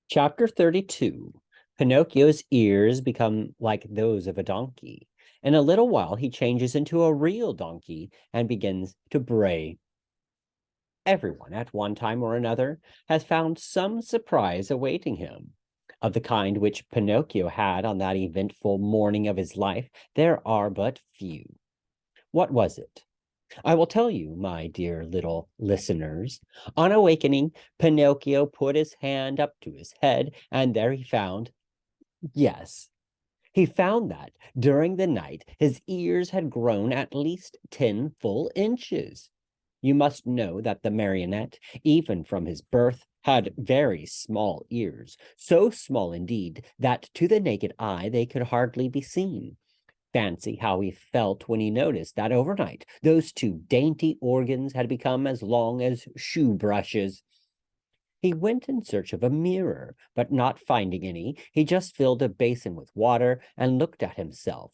Chapter 32. Pinocchio's ears become like those of a donkey. In a little while, he changes into a real donkey and begins to bray. Everyone, at one time or another, has found some surprise awaiting him. Of the kind which Pinocchio had on that eventful morning of his life, there are but few. What was it? I will tell you, my dear little listeners. On awakening, Pinocchio put his hand up to his head, and there he found, yes, he found that during the night his ears had grown at least 10 full inches. You must know that the marionette, even from his birth, had very small ears, so small indeed that to the naked eye they could hardly be seen. Fancy how he felt when he noticed that overnight those two dainty organs had become as long as shoe brushes. He went in search of a mirror, but not finding any, he just filled a basin with water and looked at himself.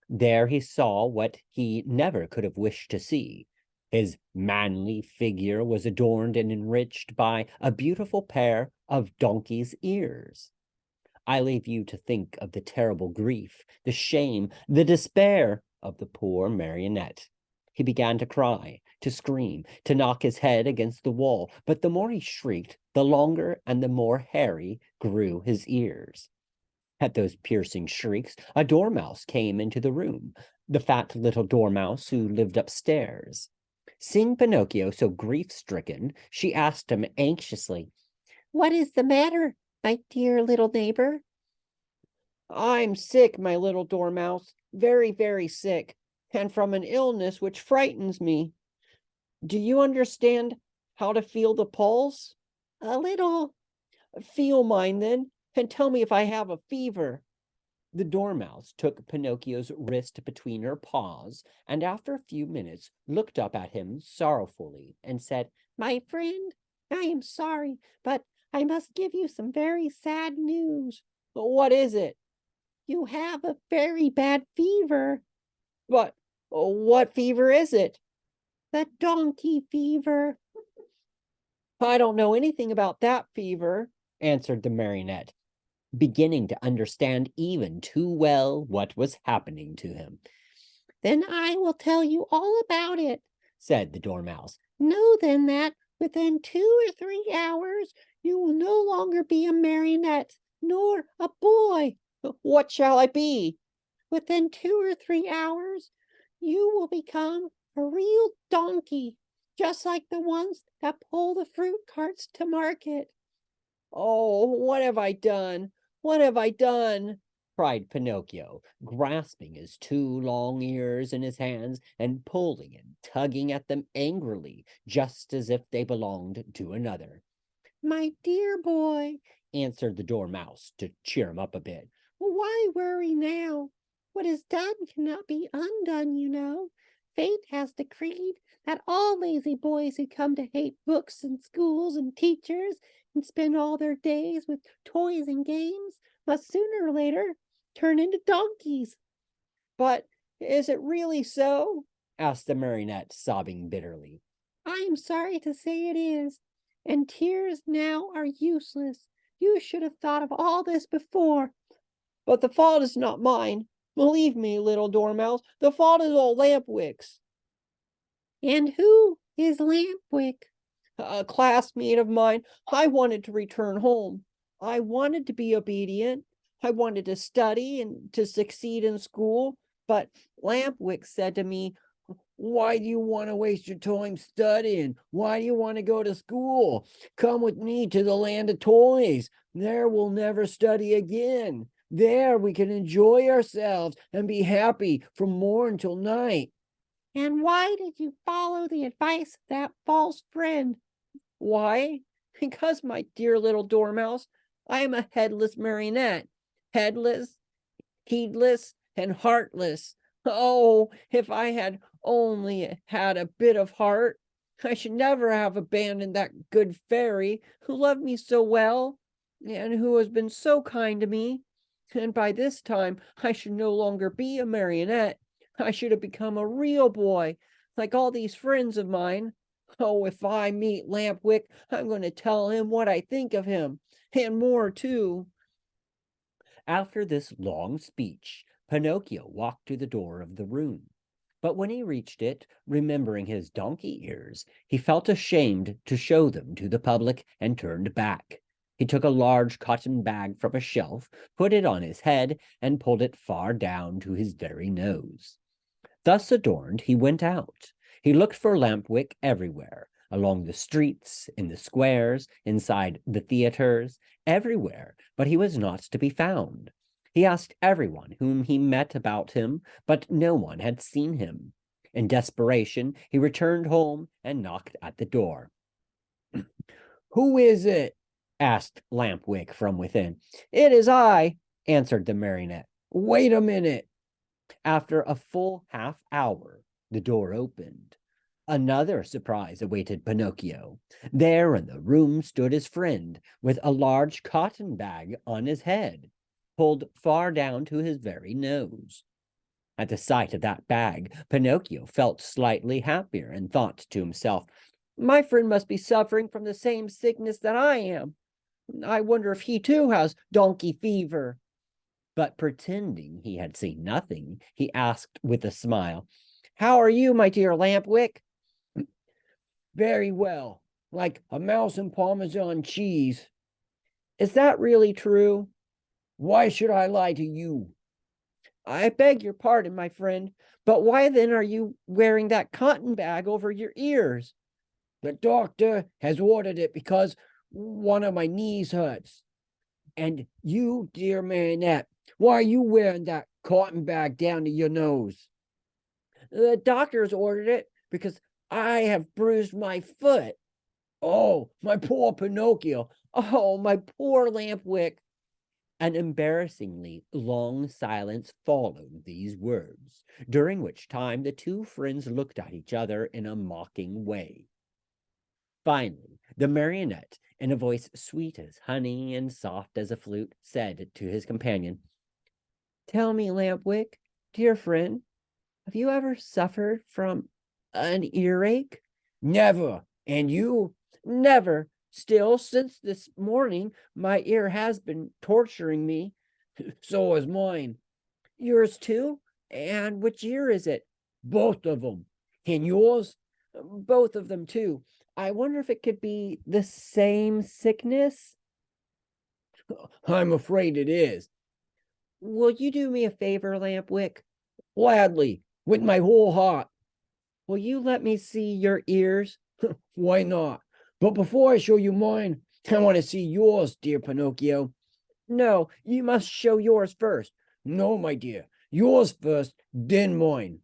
There he saw what he never could have wished to see. His manly figure was adorned and enriched by a beautiful pair of donkey's ears. I leave you to think of the terrible grief, the shame, the despair of the poor marionette. He began to cry, to scream, to knock his head against the wall, but the more he shrieked, the longer and the more hairy grew his ears. At those piercing shrieks, a dormouse came into the room, the fat little dormouse who lived upstairs. Seeing Pinocchio so grief-stricken, she asked him anxiously, "What is the matter, my dear little neighbor?" "I'm sick, my little dormouse, very, very sick, and from an illness which frightens me. Do you understand how to feel the pulse?" "A little." "Feel mine, then, and tell me if I have a fever." The dormouse took Pinocchio's wrist between her paws, and after a few minutes looked up at him sorrowfully and said, "My friend, I am sorry, but I must give you some very sad news." "What is it?" "You have a very bad fever." "But what fever is it?" "The donkey fever." "I don't know anything about that fever," answered the marionette, beginning to understand even too well what was happening to him. "Then I will tell you all about it," said the dormouse. "Know then that within 2 or 3 hours you will no longer be a marionette, nor a boy." "What shall I be?" "Within 2 or 3 hours you will become a real donkey, just like the ones that pull the fruit carts to market." "Oh, what have I done? What have I done?" cried Pinocchio, grasping his two long ears in his hands and pulling and tugging at them angrily, just as if they belonged to another. "My dear boy," answered the Dormouse to cheer him up a bit, "why worry now? What is done cannot be undone, you know. Fate has decreed that all lazy boys who come to hate books and schools and teachers and spend all their days with toys and games must sooner or later turn into donkeys." "But is it really so?" asked the marionette, sobbing bitterly. "I am sorry to say it is, and tears now are useless. You should have thought of all this before." "But the fault is not mine. Believe me, little Dormouse, the fault is old Lampwick's." "And who is Lampwick?" "A classmate of mine. I wanted to return home. I wanted to be obedient. I wanted to study and to succeed in school. But Lampwick said to me, 'Why do you want to waste your time studying? Why do you want to go to school? Come with me to the land of toys. There we'll never study again. There we can enjoy ourselves and be happy from morn till night.'" "And why did you follow the advice of that false friend?" "Why? Because, my dear little Dormouse, I am a headless marionette. Headless, heedless, and heartless. Oh, if I had only had a bit of heart, I should never have abandoned that good fairy who loved me so well, and who has been so kind to me. And by this time I should no longer be a marionette. I should have become a real boy, like all these friends of mine. Oh, if I meet Lampwick, I'm going to tell him what I think of him, and more too." After this long speech, Pinocchio walked to the door of the room. But when he reached it, remembering his donkey ears, he felt ashamed to show them to the public and turned back. He took a large cotton bag from a shelf, put it on his head, and pulled it far down to his very nose. Thus adorned, he went out. He looked for Lampwick everywhere, along the streets, in the squares, inside the theaters, everywhere, but he was not to be found. He asked everyone whom he met about him, but no one had seen him. In desperation, he returned home and knocked at the door. "Who is it?" asked Lampwick from within. "It is I," answered the marionette. "Wait a minute." After a full half hour, the door opened. Another surprise awaited Pinocchio. There in the room stood his friend, with a large cotton bag on his head, pulled far down to his very nose. At the sight of that bag, Pinocchio felt slightly happier and thought to himself, "My friend must be suffering from the same sickness that I am. I wonder if he too has donkey fever." But pretending he had seen nothing, he asked with a smile, "How are you, my dear Lampwick?" "Very well, like a mouse in Parmesan cheese." "Is that really true?" "Why should I lie to you?" "I beg your pardon, my friend, but why then are you wearing that cotton bag over your ears?" "The doctor has ordered it because one of my knees hurts." "And you, dear Marionette, why are you wearing that cotton bag down to your nose?" "The doctor's ordered it because I have bruised my foot." "Oh, my poor Pinocchio." "Oh, my poor Lampwick." An embarrassingly long silence followed these words, during which time the two friends looked at each other in a mocking way. Finally, the marionette, in a voice sweet as honey and soft as a flute, said to his companion, "Tell me, Lampwick, dear friend, have you ever suffered from an earache?" "Never. And you?" "Never. Still, since this morning, my ear has been torturing me." "So is mine." "Yours too? And which ear is it?" "Both of them." "And yours?" "Both of them too. I wonder if it could be the same sickness?" "I'm afraid it is." "Will you do me a favor, Lampwick?" "Gladly, with my whole heart." "Will you let me see your ears?" "Why not? But before I show you mine, I want to see yours, dear Pinocchio." "No, you must show yours first." "No, my dear, yours first, then mine."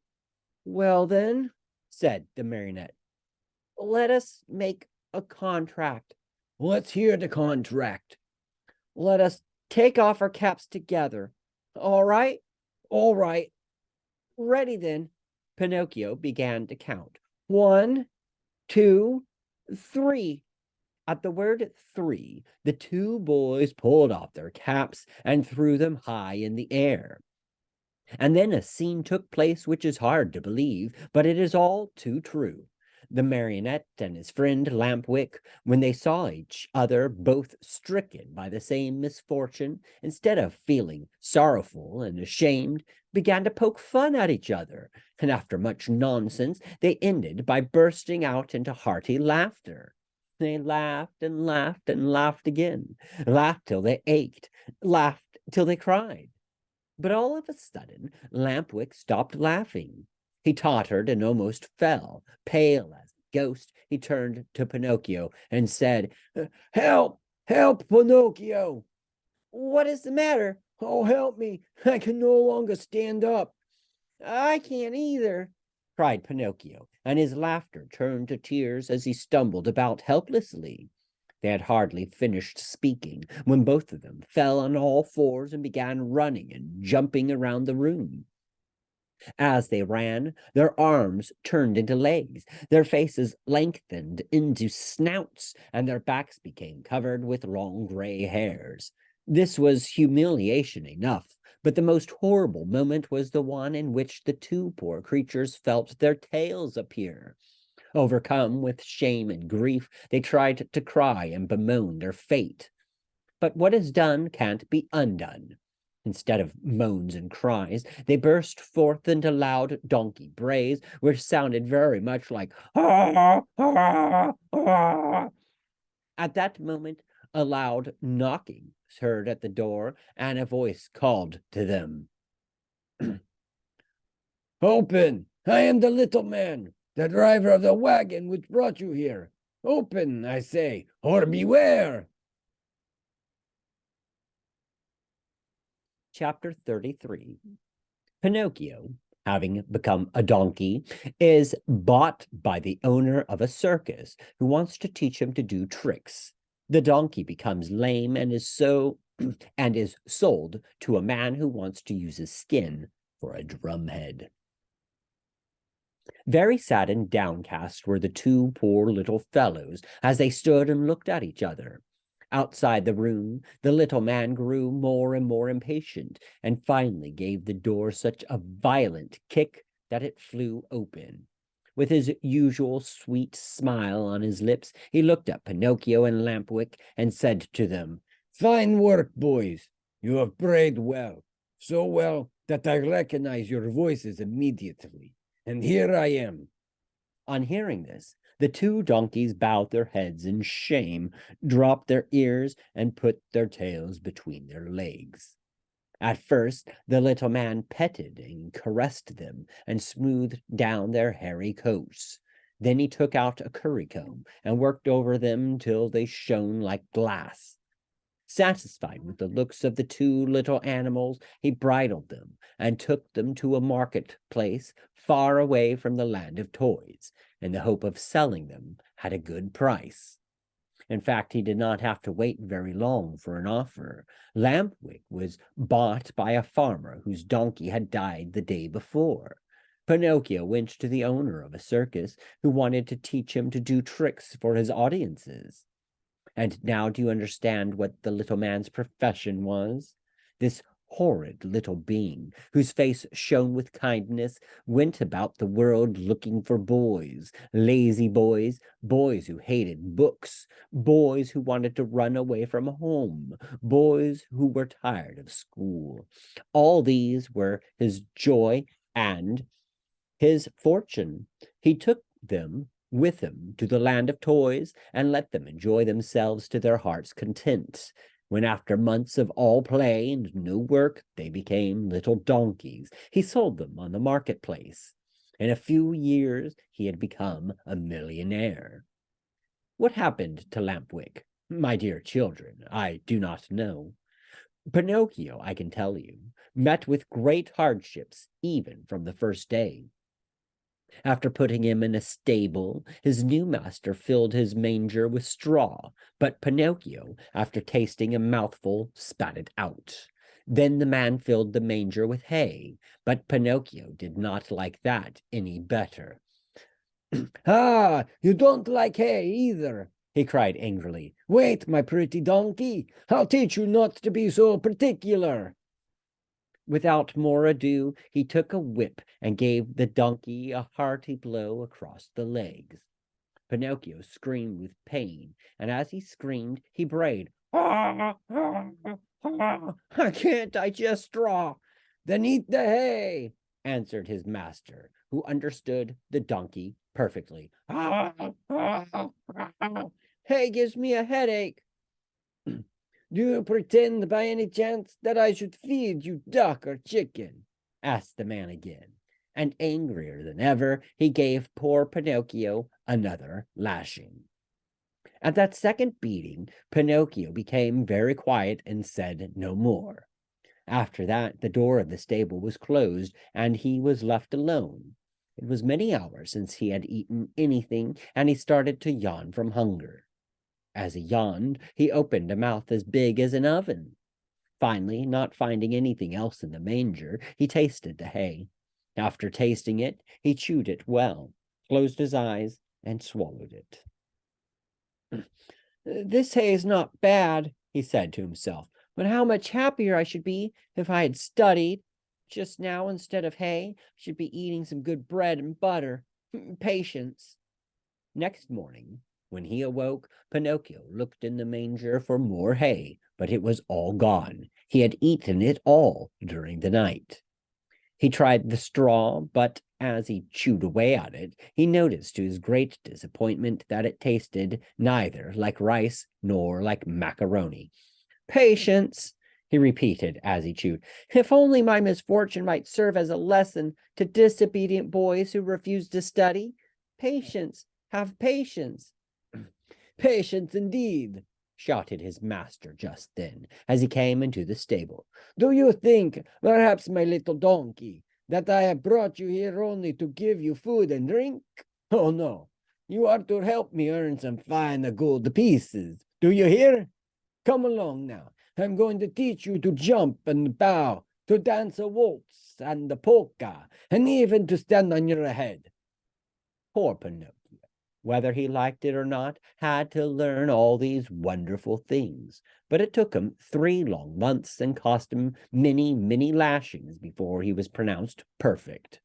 "Well, then," said the marionette, "let us make a contract." "Let's hear the contract." "Let us take off our caps together." "All right." "All right." "Ready then." Pinocchio began to count. 1, 2, 3. At the word three, the two boys pulled off their caps and threw them high in the air. And then a scene took place which is hard to believe, but it is all too true. The marionette and his friend Lampwick, when they saw each other both stricken by the same misfortune, instead of feeling sorrowful and ashamed, began to poke fun at each other, and after much nonsense, they ended by bursting out into hearty laughter. They laughed and laughed and laughed again, laughed till they ached, laughed till they cried. But all of a sudden, Lampwick stopped laughing. He tottered and almost fell. Pale as a ghost, he turned to Pinocchio and said, "Help! Help, Pinocchio!" "What is the matter?" "Oh, help me! I can no longer stand up." "I can't either," cried Pinocchio, and his laughter turned to tears as he stumbled about helplessly. They had hardly finished speaking when both of them fell on all fours and began running and jumping around the room. As they ran, their arms turned into legs, their faces lengthened into snouts, and their backs became covered with long gray hairs. This was humiliation enough, but the most horrible moment was the one in which the two poor creatures felt their tails appear. Overcome with shame and grief, they tried to cry and bemoan their fate. But what is done can't be undone. Instead of moans and cries, they burst forth into loud donkey brays, which sounded very much like ah, ah, ah. At that moment, a loud knocking was heard at the door, and a voice called to them. Open! I am the little man, the driver of the wagon which brought you here. Open, I say, or beware! Chapter 33. Pinocchio, having become a donkey, is bought by the owner of a circus who wants to teach him to do tricks. The donkey becomes lame and is sold to a man who wants to use his skin for a drumhead. Very sad and downcast were the two poor little fellows as they stood and looked at each other. Outside the room, the little man grew more and more impatient, and finally gave the door such a violent kick that it flew open. With his usual sweet smile on his lips, he looked at Pinocchio and Lampwick and said to them, Fine work, boys. You have brayed well, so well that I recognize your voices immediately. And here I am. On hearing this, the two donkeys bowed their heads in shame, dropped their ears, and put their tails between their legs. At first, the little man petted and caressed them and smoothed down their hairy coats. Then he took out a currycomb and worked over them till they shone like glass. Satisfied with the looks of the two little animals, he bridled them and took them to a market-place far away from the land of toys, in the hope of selling them at a good price. In fact, he did not have to wait very long for an offer. Lampwick was bought by a farmer whose donkey had died the day before. Pinocchio went to the owner of a circus who wanted to teach him to do tricks for his audiences. And now do you understand what the little man's profession was? This horrid little being, whose face shone with kindness, went about the world looking for boys, lazy boys, boys who hated books, boys who wanted to run away from home, boys who were tired of school. All these were his joy and his fortune. He took them with him to the land of toys and let them enjoy themselves to their heart's content. When after months of all play and no work, they became little donkeys, he sold them on the marketplace. In a few years, he had become a millionaire. What happened to Lampwick? My dear children, I do not know. Pinocchio, I can tell you, met with great hardships even from the first day. After putting him in a stable, his new master filled his manger with straw, but Pinocchio, after tasting a mouthful, spat it out. Then the man filled the manger with hay, but Pinocchio did not like that any better. Ah, you don't like hay either, he cried angrily. Wait, my pretty donkey, I'll teach you not to be so particular. Without more ado, he took a whip and gave the donkey a hearty blow across the legs. Pinocchio screamed with pain, and as he screamed, he brayed, ah, ah, ah, I can't digest straw. Then eat the hay, answered his master, who understood the donkey perfectly. Ah, ah, ah, hay gives me a headache. Do you pretend by any chance that I should feed you duck or chicken? Asked the man again, and angrier than ever, he gave poor Pinocchio another lashing. At that second beating, Pinocchio became very quiet and said no more. After that, the door of the stable was closed, and he was left alone. It was many hours since he had eaten anything, and he started to yawn from hunger. As he yawned, he opened a mouth as big as an oven. Finally, not finding anything else in the manger, he tasted the hay. After tasting it, he chewed it well, closed his eyes, and swallowed it. This hay is not bad, he said to himself, but how much happier I should be if I had studied. Just now, instead of hay, I should be eating some good bread and butter. Patience. Next morning, when he awoke, Pinocchio looked in the manger for more hay, but it was all gone. He had eaten it all during the night. He tried the straw, but as he chewed away at it, he noticed to his great disappointment that it tasted neither like rice nor like macaroni. Patience, he repeated as he chewed. If only my misfortune might serve as a lesson to disobedient boys who refuse to study. Patience, have patience. Patience indeed, shouted his master just then, as he came into the stable. Do you think, perhaps, my little donkey, that I have brought you here only to give you food and drink? Oh, no. You are to help me earn some fine gold pieces. Do you hear? Come along now. I'm going to teach you to jump and bow, to dance a waltz and a polka, and even to stand on your head. Poor Pinocchio, whether he liked it or not, had to learn all these wonderful things. But it took him 3 long months and cost him many, many lashings before he was pronounced perfect.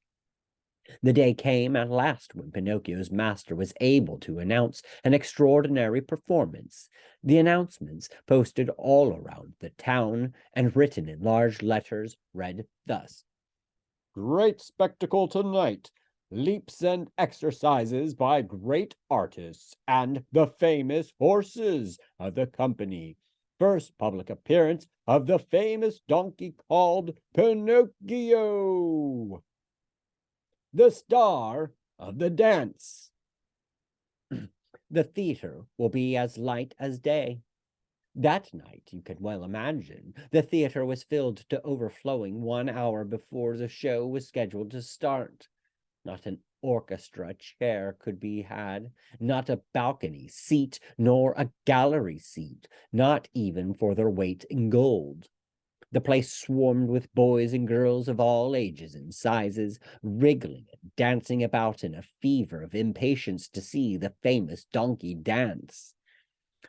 The day came at last when Pinocchio's master was able to announce an extraordinary performance. The announcements, posted all around the town and written in large letters, read thus: Great spectacle tonight. Leaps and exercises by great artists and the famous horses of the company. First public appearance of the famous donkey called Pinocchio, the star of the dance. The theater will be as light as day. That night, you can well imagine, the theater was filled to overflowing 1 hour before the show was scheduled to start. Not an orchestra chair could be had, not a balcony seat, nor a gallery seat, not even for their weight in gold. The place swarmed with boys and girls of all ages and sizes, wriggling and dancing about in a fever of impatience to see the famous donkey dance.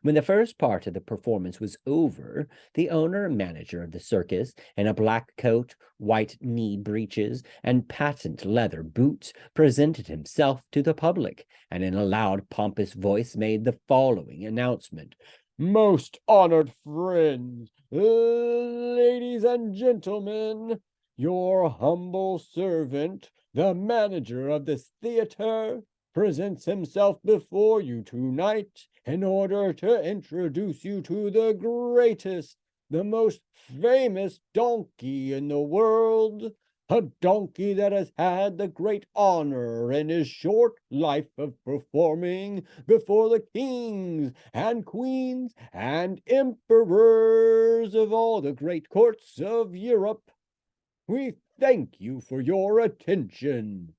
When the first part of the performance was over, the owner and manager of the circus, in a black coat, white knee breeches, and patent leather boots, presented himself to the public, and in a loud, pompous voice made the following announcement. Most honored friends, ladies and gentlemen, your humble servant, the manager of this theater, presents himself before you tonight in order to introduce you to the greatest, the most famous donkey in the world, a donkey that has had the great honor in his short life of performing before the kings and queens and emperors of all the great courts of Europe. We thank you for your attention.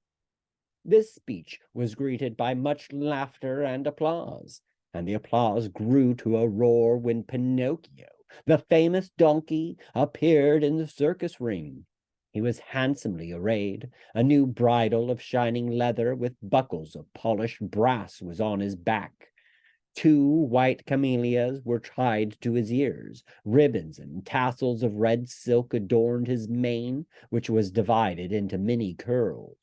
This speech was greeted by much laughter and applause, and the applause grew to a roar when Pinocchio, the famous donkey, appeared in the circus ring. He was handsomely arrayed. A new bridle of shining leather with buckles of polished brass was on his back. 2 white camellias were tied to his ears. Ribbons and tassels of red silk adorned his mane, which was divided into many curls.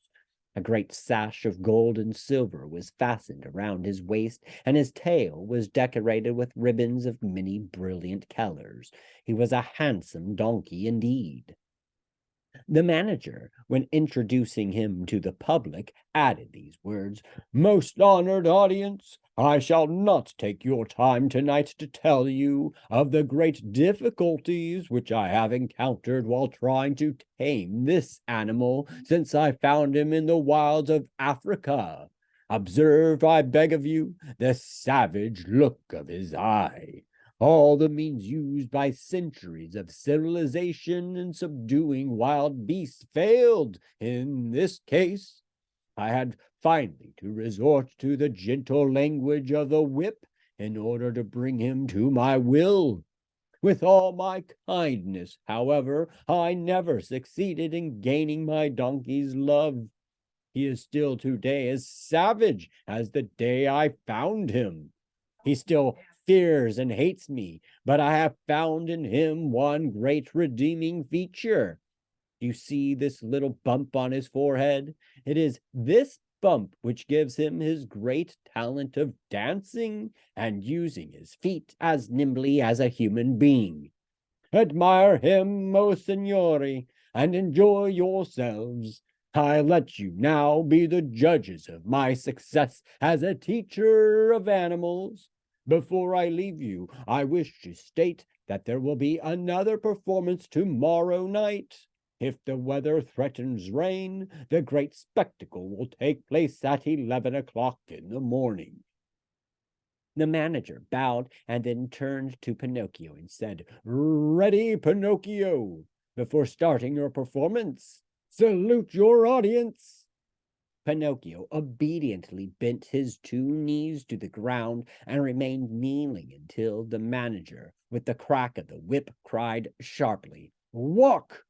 A great sash of gold and silver was fastened around his waist, and his tail was decorated with ribbons of many brilliant colors. He was a handsome donkey indeed. The manager, when introducing him to the public, added these words: Most honored audience, I shall not take your time tonight to tell you of the great difficulties which I have encountered while trying to tame this animal since I found him in the wilds of Africa. Observe, I beg of you, the savage look of his eye. All the means used by centuries of civilization in subduing wild beasts failed in this case. I had finally to resort to the gentle language of the whip in order to bring him to my will. With all my kindness, however, I never succeeded in gaining my donkey's love. He is still today as savage as the day I found him. He still fears and hates me, but I have found in him one great redeeming feature. You see this little bump on his forehead? It is this bump which gives him his great talent of dancing and using his feet as nimbly as a human being. Admire him, o signori, and enjoy yourselves. I let you now be the judges of my success as a teacher of animals. Before I leave you, I wish to state that there will be another performance tomorrow night. If the weather threatens rain, the great spectacle will take place at 11 o'clock in the morning. The manager bowed and then turned to Pinocchio and said, "Ready, Pinocchio! Before starting your performance, salute your audience." Pinocchio obediently bent his 2 knees to the ground and remained kneeling until the manager, with the crack of the whip, cried sharply, "Walk!"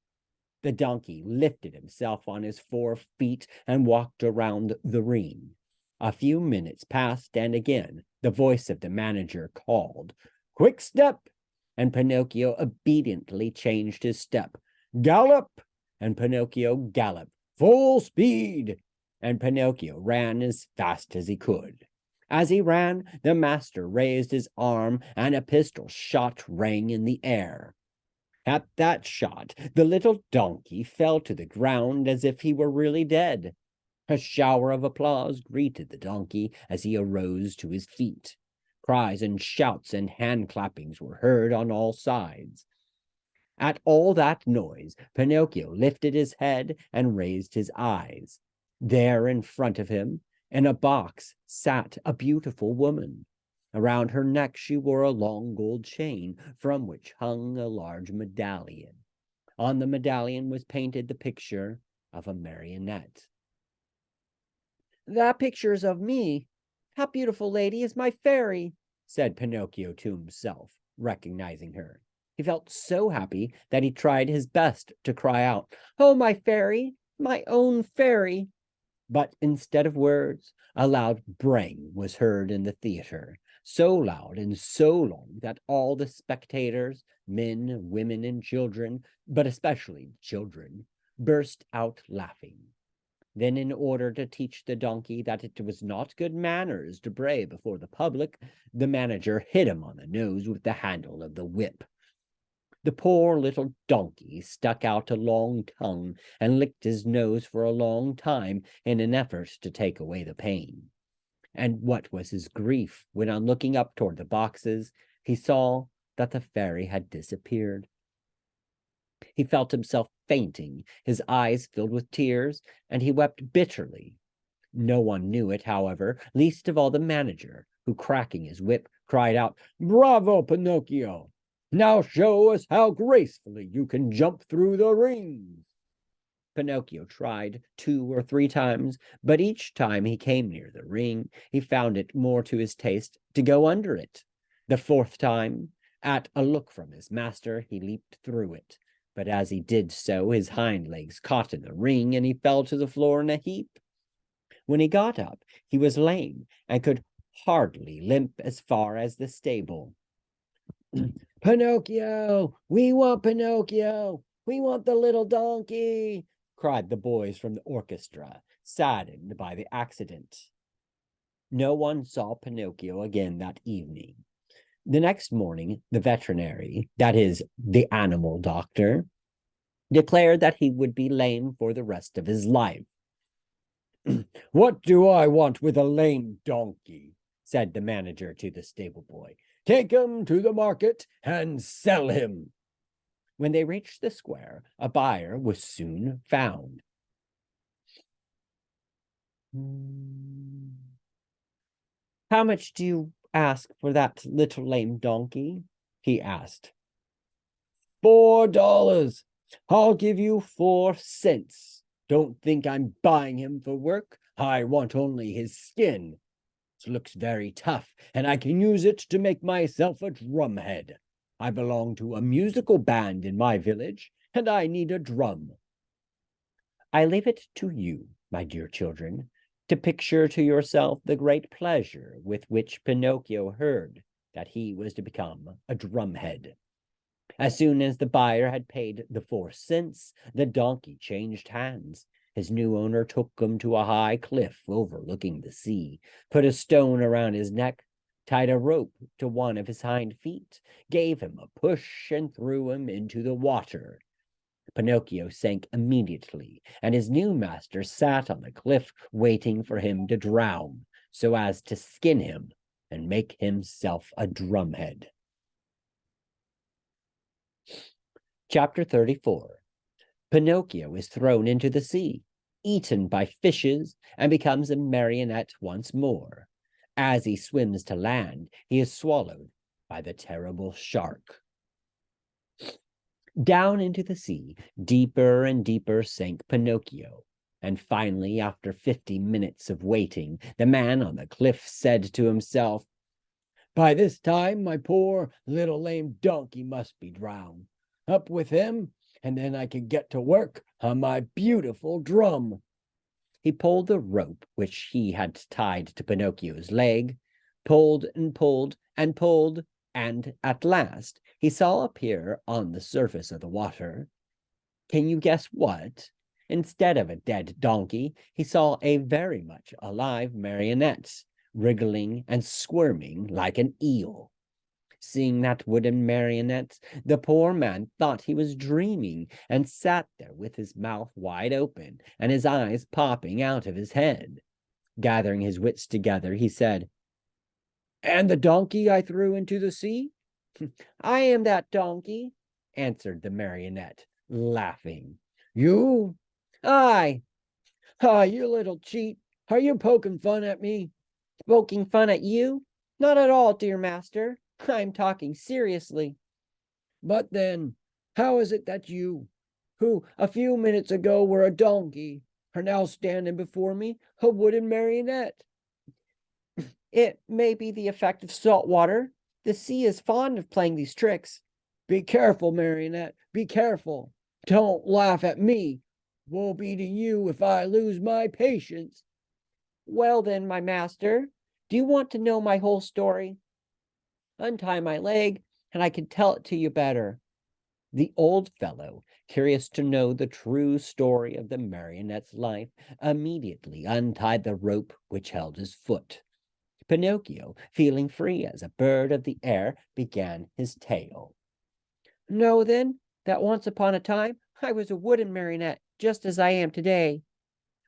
The donkey lifted himself on his 4 feet and walked around the ring. A few minutes passed, and again the voice of the manager called, "Quick step!" And Pinocchio obediently changed his step. "Gallop!" And Pinocchio galloped. "Full speed!" And Pinocchio ran as fast as he could. As he ran, the master raised his arm, and a pistol shot rang in the air. At that shot, the little donkey fell to the ground as if he were really dead. A shower of applause greeted the donkey as he arose to his feet. Cries and shouts and hand clappings were heard on all sides. At all that noise, Pinocchio lifted his head and raised his eyes. There in front of him, in a box, sat a beautiful woman. Around her neck she wore a long gold chain, from which hung a large medallion. On the medallion was painted the picture of a marionette. "That picture is of me. That beautiful lady is my fairy," said Pinocchio to himself, recognizing her. He felt so happy that he tried his best to cry out, "Oh, my fairy, my own fairy!" But instead of words, a loud braying was heard in the theater, so loud and so long that all the spectators, men, women, and children, but especially children, burst out laughing. Then, in order to teach the donkey that it was not good manners to bray before the public, the manager hit him on the nose with the handle of the whip. The poor little donkey stuck out a long tongue and licked his nose for a long time in an effort to take away the pain. And what was his grief when, on looking up toward the boxes, he saw that the fairy had disappeared. He felt himself fainting, his eyes filled with tears, and he wept bitterly. No one knew it, however, least of all the manager, who, cracking his whip, cried out, "Bravo, Pinocchio! Now show us how gracefully you can jump through the rings." Pinocchio tried 2 or 3 times, but each time he came near the ring, he found it more to his taste to go under it. The 4th time, at a look from his master, he leaped through it. But as he did so, his hind legs caught in the ring, and he fell to the floor in a heap. When he got up, he was lame and could hardly limp as far as the stable. "Pinocchio! We want Pinocchio! We want the little donkey!" cried the boys from the orchestra, saddened by the accident. No one saw Pinocchio again that evening. The next morning, the veterinary, that is, the animal doctor, declared that he would be lame for the rest of his life. "What do I want with a lame donkey?" said the manager to the stable boy. "Take him to the market and sell him." When they reached the square, a buyer was soon found. "How much do you ask for that little lame donkey?" he asked. $4. I'll give you 4 cents. Don't think I'm buying him for work. I want only his skin. It looks very tough, and I can use it to make myself a drumhead. I belong to a musical band in my village, and I need a drum." I leave it to you, my dear children, to picture to yourself the great pleasure with which Pinocchio heard that he was to become a drumhead. As soon as the buyer had paid the 4 cents, the donkey changed hands. His new owner took him to a high cliff overlooking the sea, put a stone around his neck, tied a rope to one of his hind feet, gave him a push, and threw him into the water. Pinocchio sank immediately, and his new master sat on the cliff waiting for him to drown, so as to skin him and make himself a drumhead. Chapter 34. Pinocchio is thrown into the sea, eaten by fishes, and becomes a marionette once more. As he swims to land, he is swallowed by the terrible shark. Down into the sea, deeper and deeper sank Pinocchio. And finally, after 50 minutes of waiting, the man on the cliff said to himself, "By this time, my poor little lame donkey must be drowned. Up with him, and then I can get to work on my beautiful drum." He pulled the rope which he had tied to Pinocchio's leg, pulled and pulled and pulled, and at last he saw appear on the surface of the water. Can you guess what? Instead of a dead donkey, he saw a very much alive marionette, wriggling and squirming like an eel. Seeing that wooden marionette, the poor man thought he was dreaming, and sat there with his mouth wide open and his eyes popping out of his head. Gathering his wits together, he said, "And the donkey I threw into the sea?" "I am that donkey," answered the marionette, laughing. "You?" "I." "Ah, you little cheat. Are you poking fun at me?" "Poking fun at you? Not at all, dear master. I'm talking seriously." "But then, how is it that you, who a few minutes ago were a donkey, are now standing before me a wooden marionette?" "It may be the effect of salt water. The sea is fond of playing these tricks." "Be careful, marionette, be careful. Don't laugh at me. Woe be to you if I lose my patience." "Well then, my master, do you want to know my whole story? Untie my leg, and I can tell it to you better." The old fellow, curious to know the true story of the marionette's life, immediately untied the rope which held his foot. Pinocchio, feeling free as a bird of the air, began his tale. "Know, then, that once upon a time I was a wooden marionette, just as I am today.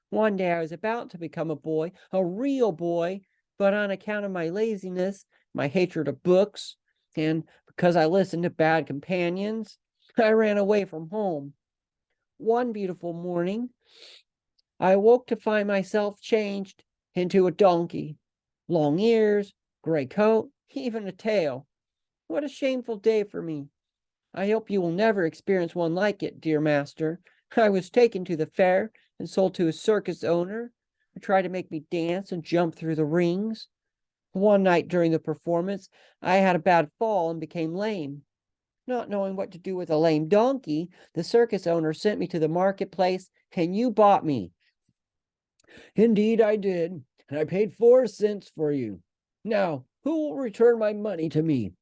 One day I was about to become a boy, a real boy, but on account of my laziness, my hatred of books, and because I listened to bad companions, I ran away from home. One beautiful morning, I awoke to find myself changed into a donkey. Long ears, gray coat, even a tail. What a shameful day for me. I hope you will never experience one like it, dear master. I was taken to the fair and sold to a circus owner, who tried to make me dance and jump through the rings. One night during the performance, I had a bad fall and became lame. Not knowing what to do with a lame donkey, the circus owner sent me to the marketplace, and you bought me." "Indeed I did, and I paid 4 cents for you. Now, who will return my money to me?"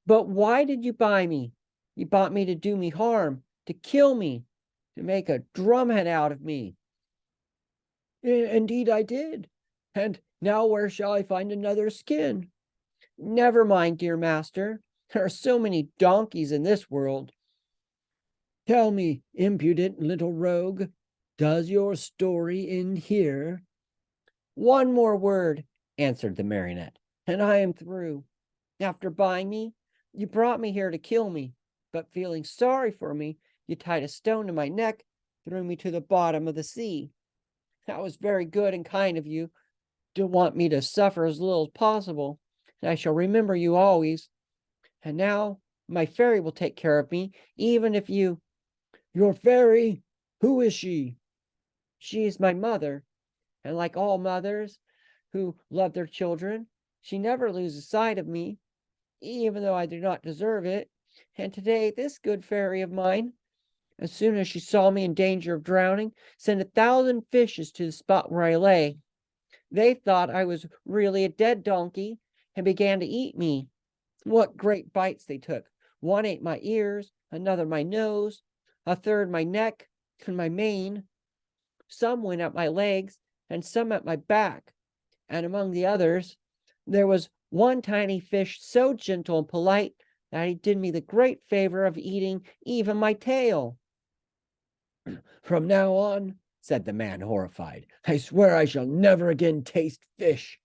"But why did you buy me? You bought me to do me harm, to kill me, to make a drumhead out of me." "Indeed I did. And now where shall I find another skin?" "Never mind, dear master. There are so many donkeys in this world." "Tell me, impudent little rogue, does your story end here?" "One more word," answered the marionette, "and I am through. After buying me, you brought me here to kill me, but feeling sorry for me, you tied a stone to my neck, threw me to the bottom of the sea. That was very good and kind of you to want me to suffer as little as possible, and I shall remember you always. And now my fairy will take care of me, even if you—" "Your fairy? Who is she?" "She is my mother, and like all mothers who love their children, she never loses sight of me, even though I do not deserve it. And today this good fairy of mine, as soon as she saw me in danger of drowning, sent 1,000 fishes to the spot where I lay. They thought I was really a dead donkey and began to eat me. What great bites they took! One ate my ears, another my nose, a third my neck and my mane. Some went at my legs and some at my back. And among the others, there was one tiny fish so gentle and polite that he did me the great favor of eating even my tail. From now on, said the man, horrified, I swear I shall never again taste fish.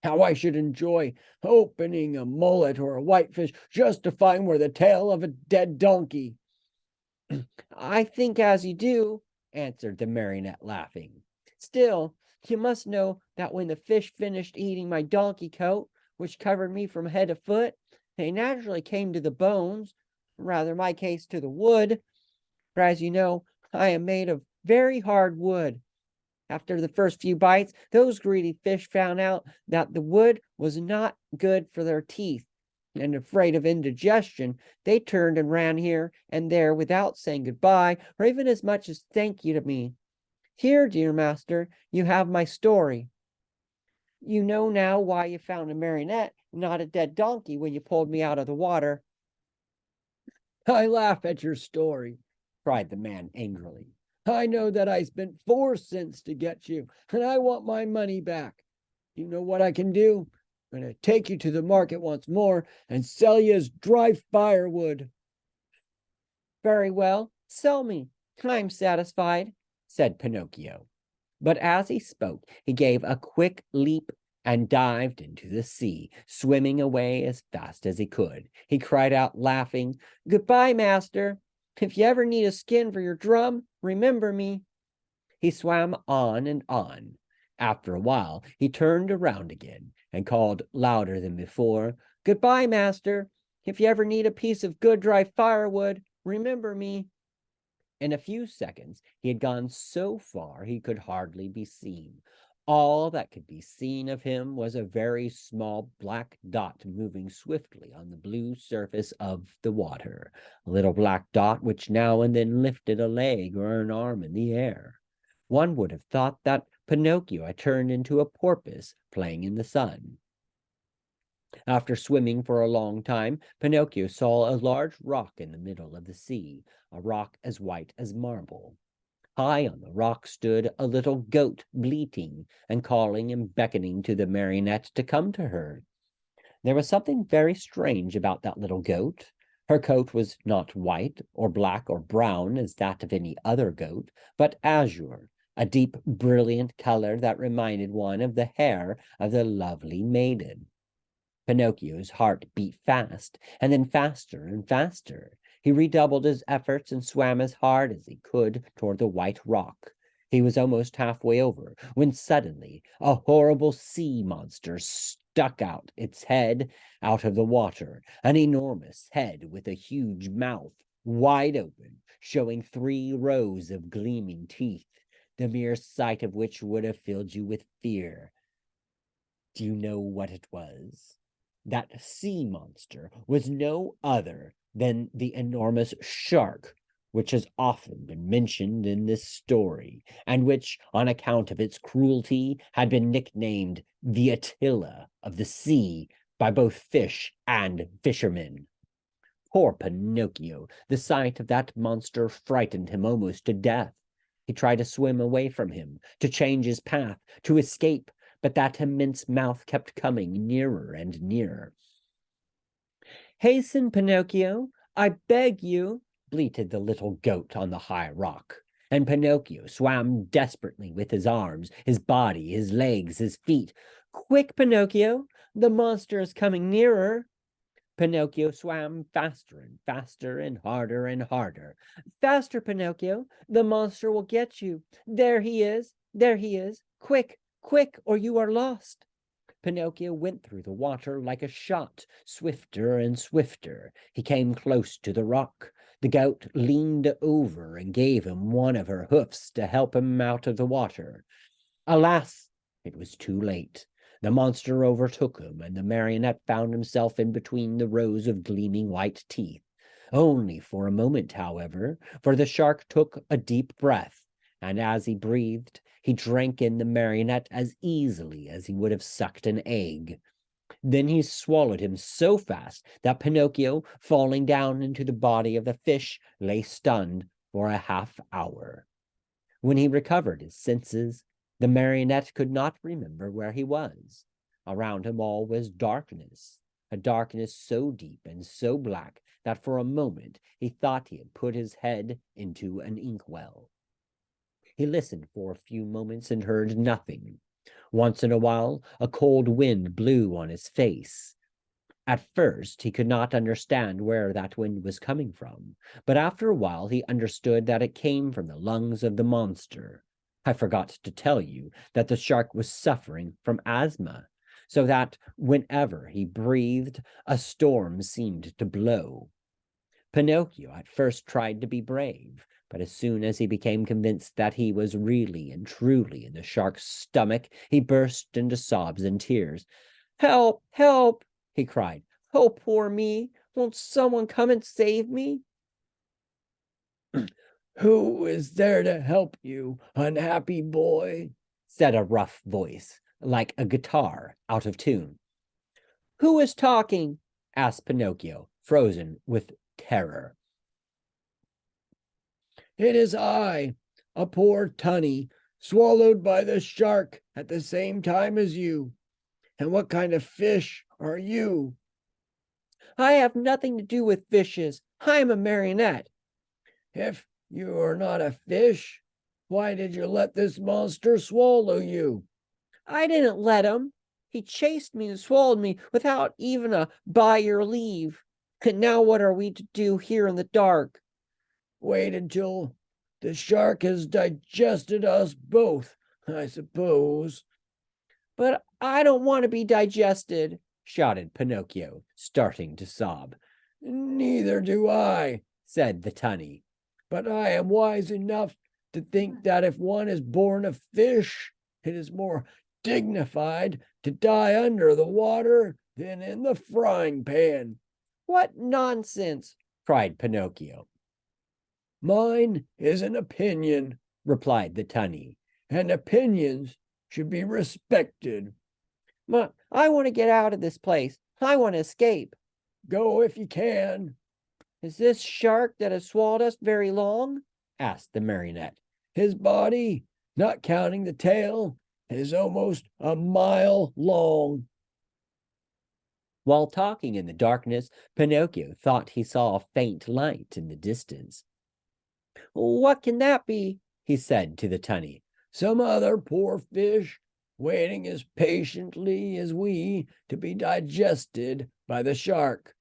How I should enjoy opening a mullet or a whitefish just to find where the tail of a dead donkey. I think as you do, answered the marionette, laughing. Still, you must know that when the fish finished eating my donkey coat, which covered me from head to foot, they naturally came to the bones, rather my case to the wood, for as you know, I am made of very hard wood. After the first few bites, those greedy fish found out that the wood was not good for their teeth, and afraid of indigestion, they turned and ran here and there without saying goodbye or even as much as thank you to me. Here, dear master, you have my story. You know now why you found a marionette, not a dead donkey, when you pulled me out of the water. I laugh at your story, cried the man angrily. I know that I spent 4 cents to get you, and I want my money back. You know what I can do? I'm going to take you to the market once more and sell you as dry firewood. Very well, sell me. I'm satisfied, said Pinocchio. But as he spoke, he gave a quick leap and dived into the sea, swimming away as fast as he could. He cried out, laughing, Goodbye, master. If you ever need a skin for your drum, remember me. He swam on and on. After a while, he turned around again and called louder than before, Goodbye, master. If you ever need a piece of good dry firewood, remember me. In a few seconds, he had gone so far he could hardly be seen. All that could be seen of him was a very small black dot moving swiftly on the blue surface of the water, a little black dot which now and then lifted a leg or an arm in the air. One would have thought that Pinocchio had turned into a porpoise playing in the sun. After swimming for a long time, Pinocchio saw a large rock in the middle of the sea, a rock as white as marble. High on the rock stood a little goat, bleating and calling and beckoning to the marionette to come to her. There was something very strange about that little goat. Her coat was not white or black or brown as that of any other goat, but azure, a deep, brilliant color that reminded one of the hair of the lovely maiden. Pinocchio's heart beat fast, and then faster and faster. He redoubled his efforts and swam as hard as he could toward the white rock. He was almost halfway over when suddenly a horrible sea monster stuck out its head out of the water, an enormous head with a huge mouth, wide open, showing 3 rows of gleaming teeth, the mere sight of which would have filled you with fear. Do you know what it was? That sea monster was no other than the enormous shark, which has often been mentioned in this story, and which, on account of its cruelty, had been nicknamed the Attila of the sea by both fish and fishermen. Poor Pinocchio, the sight of that monster frightened him almost to death. He tried to swim away from him, to change his path, to escape, but that immense mouth kept coming nearer and nearer. Hasten, Pinocchio, I beg you, bleated the little goat on the high rock. And Pinocchio swam desperately with his arms, his body, his legs, his feet. Quick, Pinocchio, the monster is coming nearer. Pinocchio swam faster and faster and harder and harder. Faster, Pinocchio, the monster will get you. There he is, there he is. Quick, quick, or you are lost. Pinocchio went through the water like a shot, swifter and swifter. He came close to the rock. The goat leaned over and gave him one of her hoofs to help him out of the water. Alas, it was too late. The monster overtook him, and the marionette found himself in between the rows of gleaming white teeth. Only for a moment, however, for the shark took a deep breath, and as he breathed, he drank in the marionette as easily as he would have sucked an egg. Then he swallowed him so fast that Pinocchio, falling down into the body of the fish, lay stunned for a half hour. When he recovered his senses, the marionette could not remember where he was. Around him all was darkness, a darkness so deep and so black that for a moment he thought he had put his head into an inkwell. He listened for a few moments and heard nothing. Once in a while, a cold wind blew on his face. At first, he could not understand where that wind was coming from, but after a while he understood that it came from the lungs of the monster. I forgot to tell you that the shark was suffering from asthma, so that whenever he breathed, a storm seemed to blow. Pinocchio at first tried to be brave, but as soon as he became convinced that he was really and truly in the shark's stomach, he burst into sobs and tears. "Help! Help!" he cried. "Oh, poor me! Won't someone come and save me?" "Who is there to help you, unhappy boy?" said a rough voice, like a guitar out of tune. "Who is talking?" asked Pinocchio, frozen with terror. "It is I, a poor tunny, swallowed by the shark at the same time as you. And what kind of fish are you?" "I have nothing to do with fishes. I am a marionette." "If you are not a fish, why did you let this monster swallow you?" "I didn't let him. He chased me and swallowed me without even a by your leave. And now what are we to do here in the dark?" "Wait until the shark has digested us both, I suppose." "But I don't want to be digested," shouted Pinocchio, starting to sob. "Neither do I," said the tunny. "But I am wise enough to think that if one is born a fish, it is more dignified to die under the water than in the frying pan." "What nonsense!" cried Pinocchio. "Mine is an opinion," replied the tunny, "and opinions should be respected." "I want to get out of this place. I want to escape." "Go if you can." "Is this shark that has swallowed us very long?" asked the marionette. "His body, not counting the tail, is almost a mile long." While talking in the darkness, Pinocchio thought he saw a faint light in the distance. "What can that be?" he said to the tunny. "Some other poor fish waiting as patiently as we to be digested by the shark."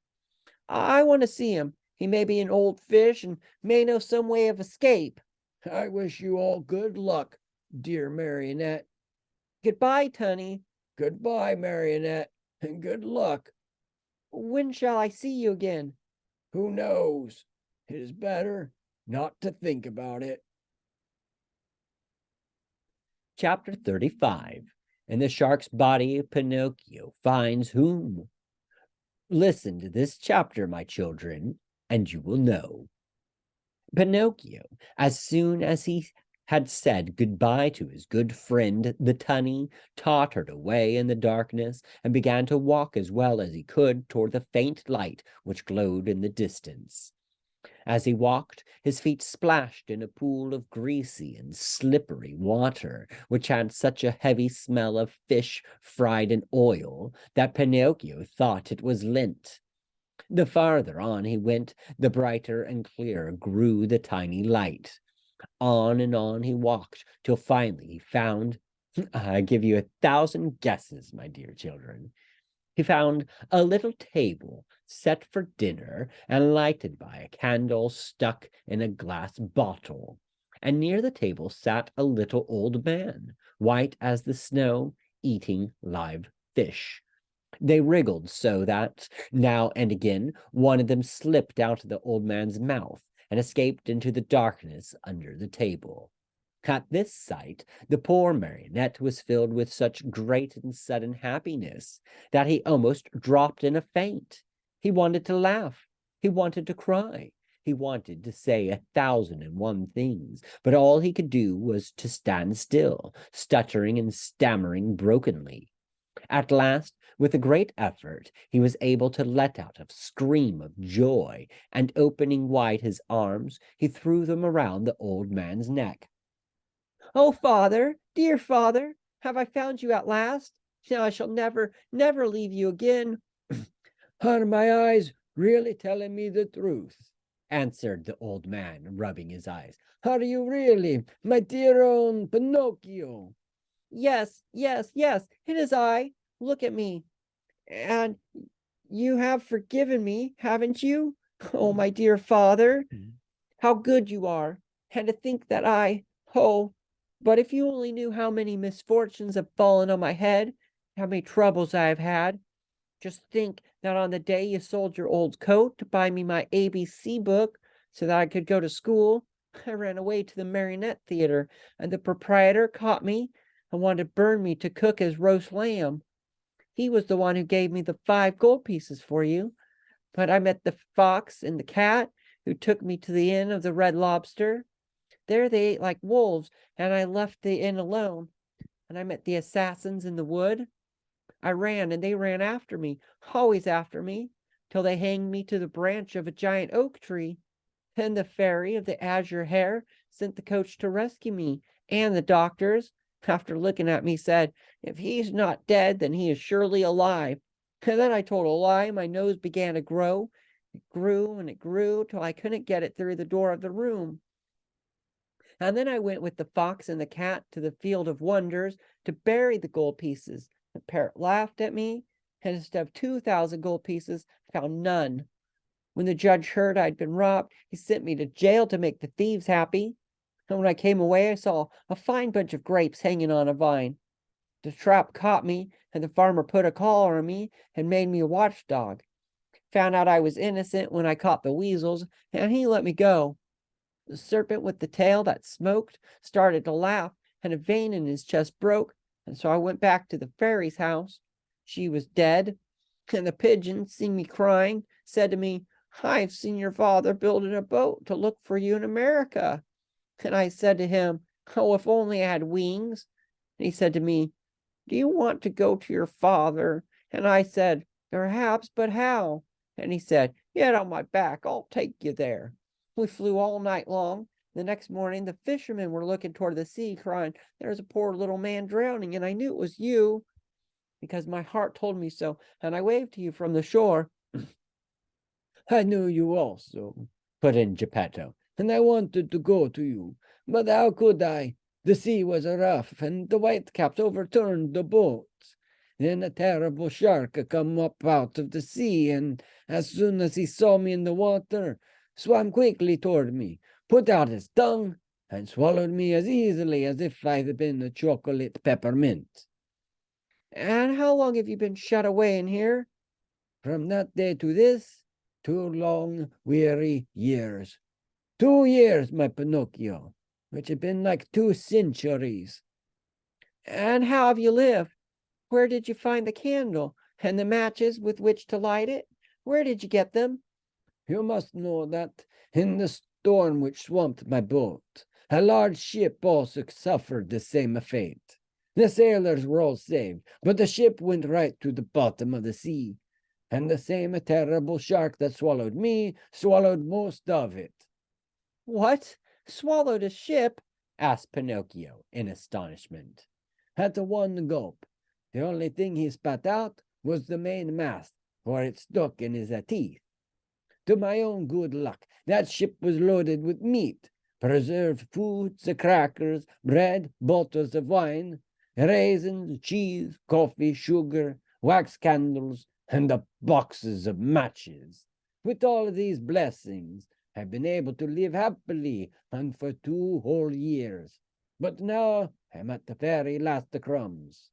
"I want to see him. He may be an old fish and may know some way of escape." "I wish you all good luck, dear Marionette." "Goodbye, tunny." "Goodbye, Marionette, and good luck." "When shall I see you again?" "Who knows? It is better not to think about it." Chapter 35. In the shark's body, Pinocchio finds whom? Listen to this chapter, my children, and you will know. Pinocchio, as soon as he had said goodbye to his good friend the tunny, tottered away in the darkness and began to walk as well as he could toward the faint light which glowed in the distance. As he walked, his feet splashed in a pool of greasy and slippery water, which had such a heavy smell of fish fried in oil that Pinocchio thought it was lint. The farther on he went, the brighter and clearer grew the tiny light. On and on he walked, till finally he found, I give you 1,000 guesses, my dear children. He found a little table set for dinner and lighted by a candle stuck in a glass bottle. And near the table sat a little old man, white as the snow, eating live fish. They wriggled so that, now and again, one of them slipped out of the old man's mouth and escaped into the darkness under the table. At this sight, the poor marionette was filled with such great and sudden happiness that he almost dropped in a faint. He wanted to laugh. He wanted to cry. He wanted to say 1,001 things, but all he could do was to stand still, stuttering and stammering brokenly. At last, with a great effort, he was able to let out a scream of joy, and opening wide his arms, he threw them around the old man's neck. Oh, father, dear father, have I found you at last? Now I shall never, never leave you again. Are my eyes really telling me the truth? Answered the old man, rubbing his eyes. Are you really, my dear own Pinocchio? Yes, yes, yes, it is I. Look at me. And you have forgiven me, haven't you? Oh, my dear father, how good you are. And to think that oh, but if you only knew how many misfortunes have fallen on my head, how many troubles I have had. Just think that on the day you sold your old coat to buy me my ABC book so that I could go to school, I ran away to the marionette theater, and the proprietor caught me and wanted to burn me to cook as roast lamb. He was the one who gave me the 5 gold pieces for you. But I met the fox and the cat who took me to the inn of the Red Lobster. There they ate like wolves, and I left the inn alone. And I met the assassins in the wood. I ran, and they ran after me, always after me, till they hanged me to the branch of a giant oak tree. Then the fairy of the azure hair sent the coach to rescue me, and the doctors, after looking at me, said, "If he's not dead, then he is surely alive." And then I told a lie. My nose began to grow. It grew and it grew till I couldn't get it through the door of the room. And then I went with the fox and the cat to the field of wonders to bury the gold pieces. The parrot laughed at me, and instead of 2,000 gold pieces, found none. When the judge heard I'd been robbed, he sent me to jail to make the thieves happy. And when I came away, I saw a fine bunch of grapes hanging on a vine. The trap caught me, and the farmer put a collar on me and made me a watchdog. Found out I was innocent when I caught the weasels, and he let me go. The serpent with the tail that smoked started to laugh, and a vein in his chest broke, and so I went back to the fairy's house. She was dead, and the pigeon, seeing me crying, said to me, "I've seen your father building a boat to look for you in America." And I said to him, "Oh, if only I had wings." And he said to me, "Do you want to go to your father?" And I said, "Perhaps, but how?" And he said, "Get on my back, I'll take you there." We flew all night long. The next morning, the fishermen were looking toward the sea, crying, "There's a poor little man drowning." And I knew it was you, because my heart told me so, and I waved to you from the shore. I knew you also, put in Geppetto, and I wanted to go to you, but how could I? The sea was rough, and the whitecaps overturned the boat. Then a terrible shark come up out of the sea, and as soon as he saw me in the water, swam quickly toward me, put out his tongue, and swallowed me as easily as if I had been a chocolate peppermint. And how long have you been shut away in here? From that day to this, 2 long, weary years. 2 years, my Pinocchio, which have been like 2 centuries. And how have you lived? Where did you find the candle and the matches with which to light it? Where did you get them? You must know that in the storm which swamped my boat, a large ship also suffered the same fate. The sailors were all saved, but the ship went right to the bottom of the sea, and the same terrible shark that swallowed me swallowed most of it. What? Swallowed a ship? Asked Pinocchio in astonishment. At one gulp. The only thing he spat out was the mainmast, for it stuck in his teeth. To my own good luck, that ship was loaded with meat, preserved foods, crackers, bread, bottles of wine, raisins, cheese, coffee, sugar, wax candles, and the boxes of matches. With all these blessings, I've been able to live happily and for 2 whole years. But now I'm at the very last crumbs.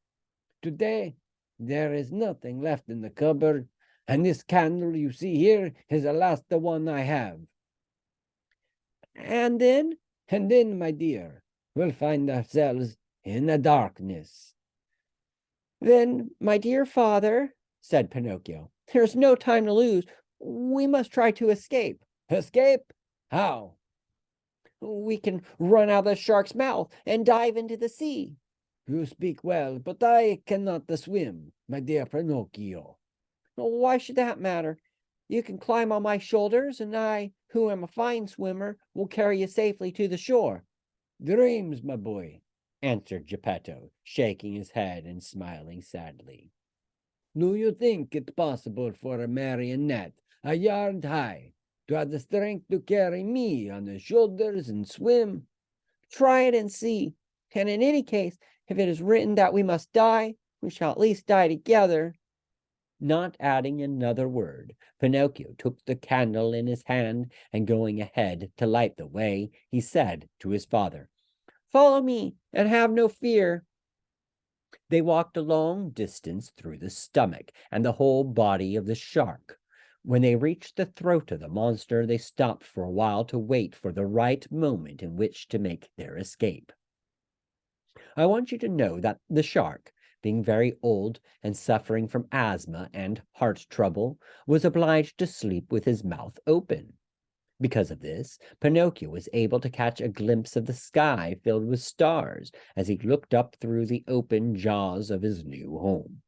Today, there is nothing left in the cupboard, and this candle you see here is the last one I have. And then? And then, my dear, we'll find ourselves in the darkness. Then, my dear father, said Pinocchio, there's no time to lose. We must try to escape. Escape? How? We can run out of the shark's mouth and dive into the sea. You speak well, but I cannot swim, my dear Pinocchio. Why should that matter? You can climb on my shoulders, and I, who am a fine swimmer, will carry you safely to the shore. Dreams, my boy. answered Geppetto, shaking his head and smiling sadly. Do you think it possible for a marionette a yard high to have the strength to carry me on the shoulders and swim? Try it and see. And in any case, if it is written that we must die, we shall at least die together. Not adding another word, Pinocchio took the candle in his hand, and going ahead to light the way, he said to his father, Follow me and have no fear. They walked a long distance through the stomach and the whole body of the shark. When they reached the throat of the monster, they stopped for a while to wait for the right moment in which to make their escape. I want you to know that the shark, being very old and suffering from asthma and heart trouble, was obliged to sleep with his mouth open. Because of this, Pinocchio was able to catch a glimpse of the sky filled with stars as he looked up through the open jaws of his new home.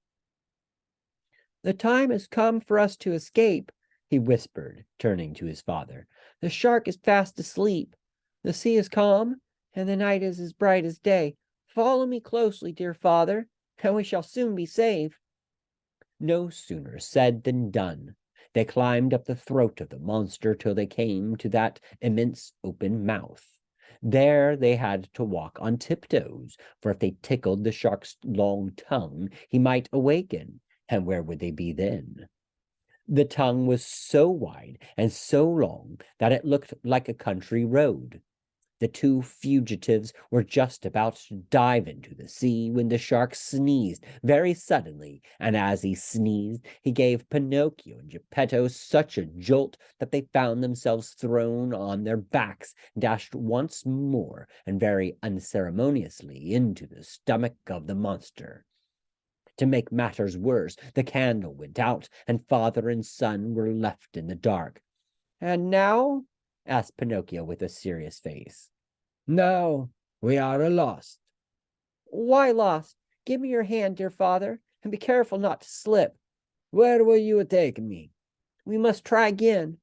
The time has come for us to escape, he whispered, turning to his father. The shark is fast asleep. The sea is calm, and the night is as bright as day. Follow me closely, dear father, and we shall soon be safe. No sooner said than done. They climbed up the throat of the monster till they came to that immense open mouth. There they had to walk on tiptoes, for if they tickled the shark's long tongue, he might awaken, and where would they be then? The tongue was so wide and so long that it looked like a country road. The two fugitives were just about to dive into the sea when the shark sneezed very suddenly, and as he sneezed, he gave Pinocchio and Geppetto such a jolt that they found themselves thrown on their backs, dashed once more and very unceremoniously into the stomach of the monster. To make matters worse, the candle went out, and father and son were left in the dark. And now? Asked Pinocchio with a serious face. Now we are lost. Why lost? Give me your hand, dear father, and be careful not to slip. Where will you take me? We must try again.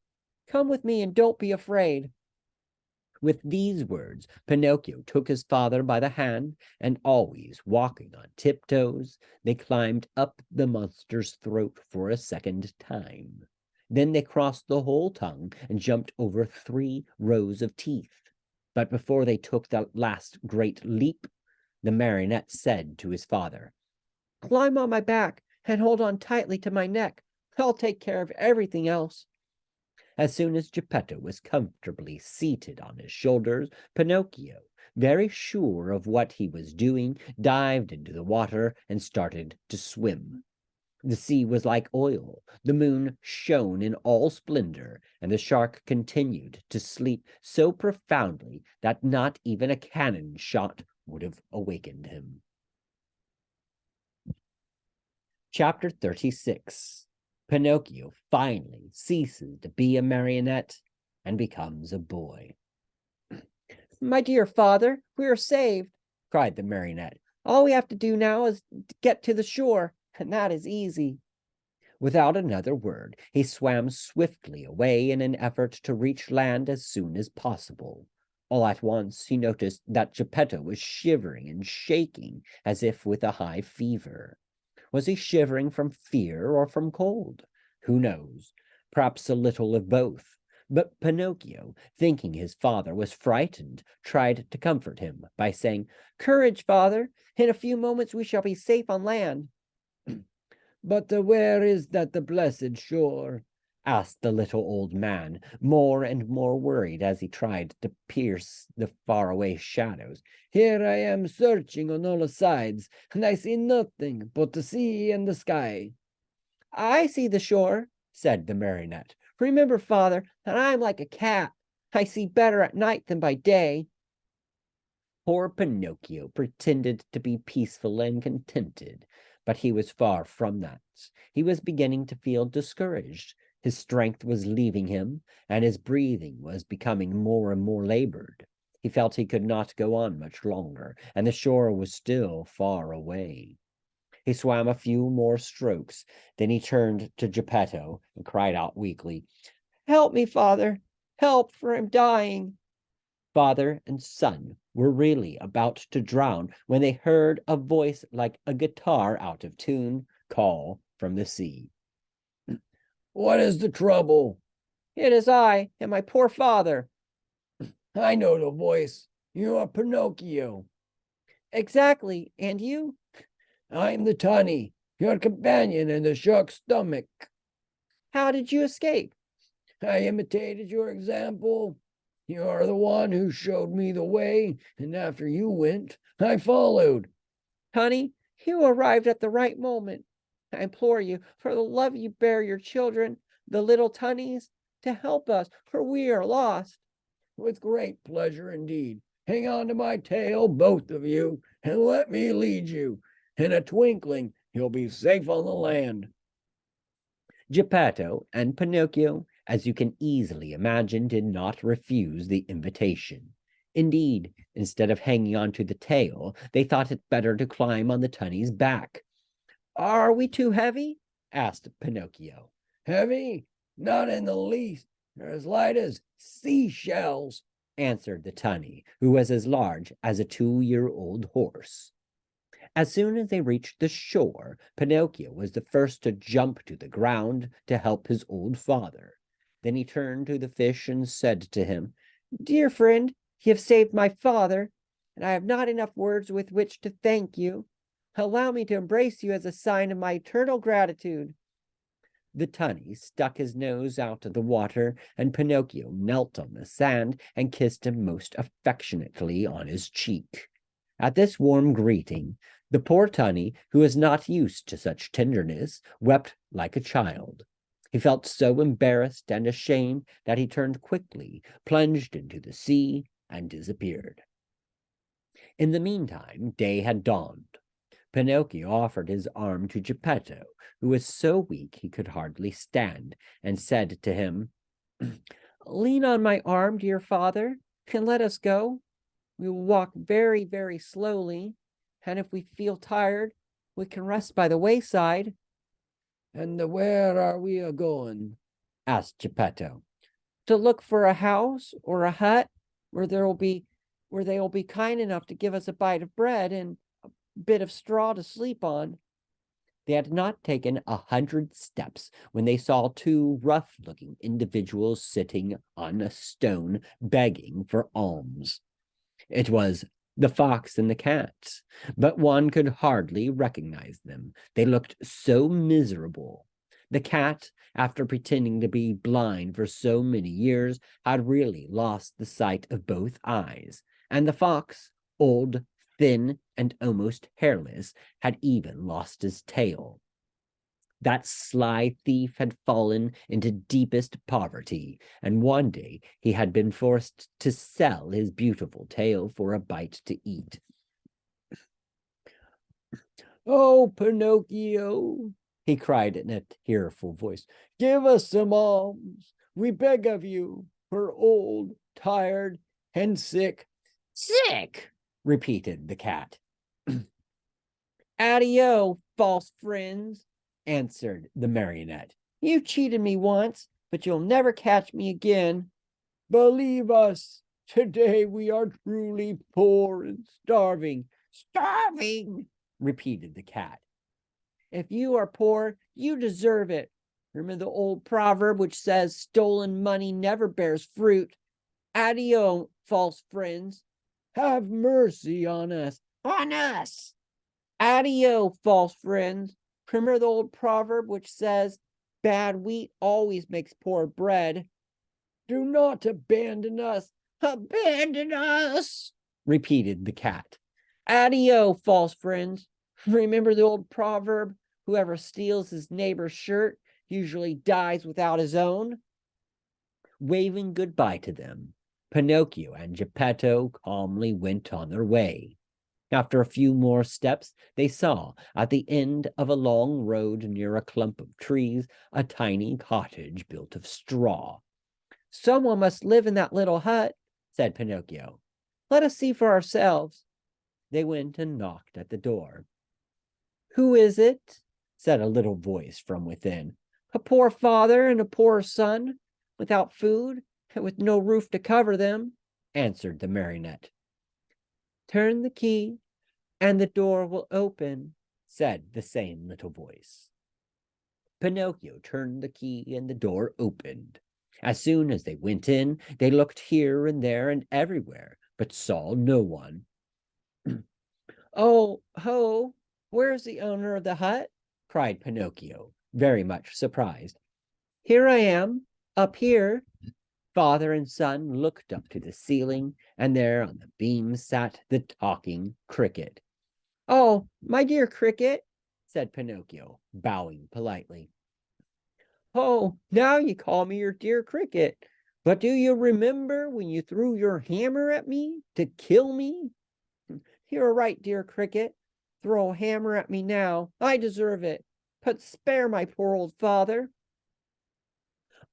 Come with me and don't be afraid. With these words, Pinocchio took his father by the hand, and always walking on tiptoes, they climbed up the monster's throat for a second time. Then they crossed the whole tongue and jumped over 3 rows of teeth. But before they took the last great leap, the marionette said to his father, Climb on my back and hold on tightly to my neck. I'll take care of everything else. As soon as Geppetto was comfortably seated on his shoulders, Pinocchio, very sure of what he was doing, dived into the water and started to swim. The sea was like oil, the moon shone in all splendor, and the shark continued to sleep so profoundly that not even a cannon shot would have awakened him. Chapter 36. Pinocchio finally ceases to be a marionette and becomes a boy. My dear father, we are saved, cried the marionette. All we have to do now is get to the shore, and that is easy. Without another word, he swam swiftly away in an effort to reach land as soon as possible. All at once, he noticed that Geppetto was shivering and shaking as if with a high fever. Was he shivering from fear or from cold? Who knows? Perhaps a little of both. But Pinocchio, thinking his father was frightened, tried to comfort him by saying, Courage, father. In a few moments we shall be safe on land. But where is that the blessed shore? Asked the little old man, more and more worried as he tried to pierce the faraway shadows. Here I am searching on all sides, and I see nothing but the sea and the sky. I see the shore, said the marionette. Remember, father, that I am like a cat. I see better at night than by day. Poor Pinocchio pretended to be peaceful and contented, but he was far from that. He was beginning to feel discouraged. His strength was leaving him, and his breathing was becoming more and more labored. He felt he could not go on much longer, and the shore was still far away. He swam a few more strokes, then he turned to Geppetto and cried out weakly, Help me, father. Help, for I'm dying. Father and son were really about to drown when they heard a voice like a guitar out of tune call from the sea. What is the trouble? It is I and my poor father. I know the voice. You are Pinocchio. Exactly. And you? I'm the tunny, your companion in the shark's stomach. How did you escape? I imitated your example. You are the one who showed me the way, and after you went, I followed. Honey, you arrived at the right moment. I implore you, for the love you bear your children, the little tunnies, to help us, for we are lost. With great pleasure indeed. Hang on to my tail, both of you, and let me lead you. In a twinkling, you'll be safe on the land. Geppetto and Pinocchio, as you can easily imagine, did not refuse the invitation. Indeed, instead of hanging on to the tail, they thought it better to climb on the tunny's back. Are we too heavy? Asked Pinocchio. Heavy? Not in the least. They're as light as seashells, answered the tunny, who was as large as a 2-year-old horse. As soon as they reached the shore, Pinocchio was the first to jump to the ground to help his old father. Then he turned to the fish and said to him, Dear friend, you have saved my father, and I have not enough words with which to thank you. Allow me to embrace you as a sign of my eternal gratitude. The tunny stuck his nose out of the water, and Pinocchio knelt on the sand and kissed him most affectionately on his cheek. At this warm greeting, the poor tunny, who was not used to such tenderness, wept like a child. He felt so embarrassed and ashamed that he turned quickly, plunged into the sea, and disappeared. In the meantime, day had dawned. Pinocchio offered his arm to Geppetto, who was so weak he could hardly stand, and said to him, Lean on my arm, dear father, and let us go. We will walk very, very slowly, and if we feel tired, we can rest by the wayside. And where are we a-going? asked Geppetto. To look for a house or a hut where they will be kind enough to give us a bite of bread and a bit of straw to sleep on. They had not taken 100 steps when they saw 2 rough-looking individuals sitting on a stone begging for alms. It was the fox and the cat, but one could hardly recognize them. They looked so miserable. The cat, after pretending to be blind for so many years, had really lost the sight of both eyes, and the fox, old, thin, and almost hairless, had even lost his tail. That sly thief had fallen into deepest poverty, and one day he had been forced to sell his beautiful tail for a bite to eat. Oh, Pinocchio, he cried in a tearful voice, give us some alms. We beg of you. We're old, tired, and sick. Sick, repeated the cat. Addio, false friends, answered the marionette. You cheated me once, but you'll never catch me again. Believe us, today we are truly poor and starving. Starving, repeated the cat. If you are poor, you deserve it. Remember the old proverb which says stolen money never bears fruit. Addio, false friends. Have mercy on us. On us. Addio, false friends. Remember the old proverb which says bad wheat always makes poor bread. Do not abandon us. Abandon us, repeated the cat. Addio, false friends. Remember the old proverb, whoever steals his neighbor's shirt usually dies without his own. Waving goodbye to them, Pinocchio and Geppetto calmly went on their way. After a few more steps, they saw at the end of a long road near a clump of trees a tiny cottage built of straw. Someone must live in that little hut, said Pinocchio. Let us see for ourselves. They went and knocked at the door. Who is it? said a little voice from within. A poor father and a poor son, without food and with no roof to cover them. answered the marionette. Turn the key, and the door will open, said the same little voice. Pinocchio turned the key and the door opened. As soon as they went in, they looked here and there and everywhere, but saw no one. Oh, ho, where's the owner of the hut? cried Pinocchio, very much surprised. Here I am, up here. Father and son looked up to the ceiling, and there on the beam sat the talking cricket. Oh, my dear cricket, said Pinocchio, bowing politely. Oh, now you call me your dear cricket. But do you remember when you threw your hammer at me to kill me? You're right, dear cricket. Throw a hammer at me now. I deserve it. But spare my poor old father.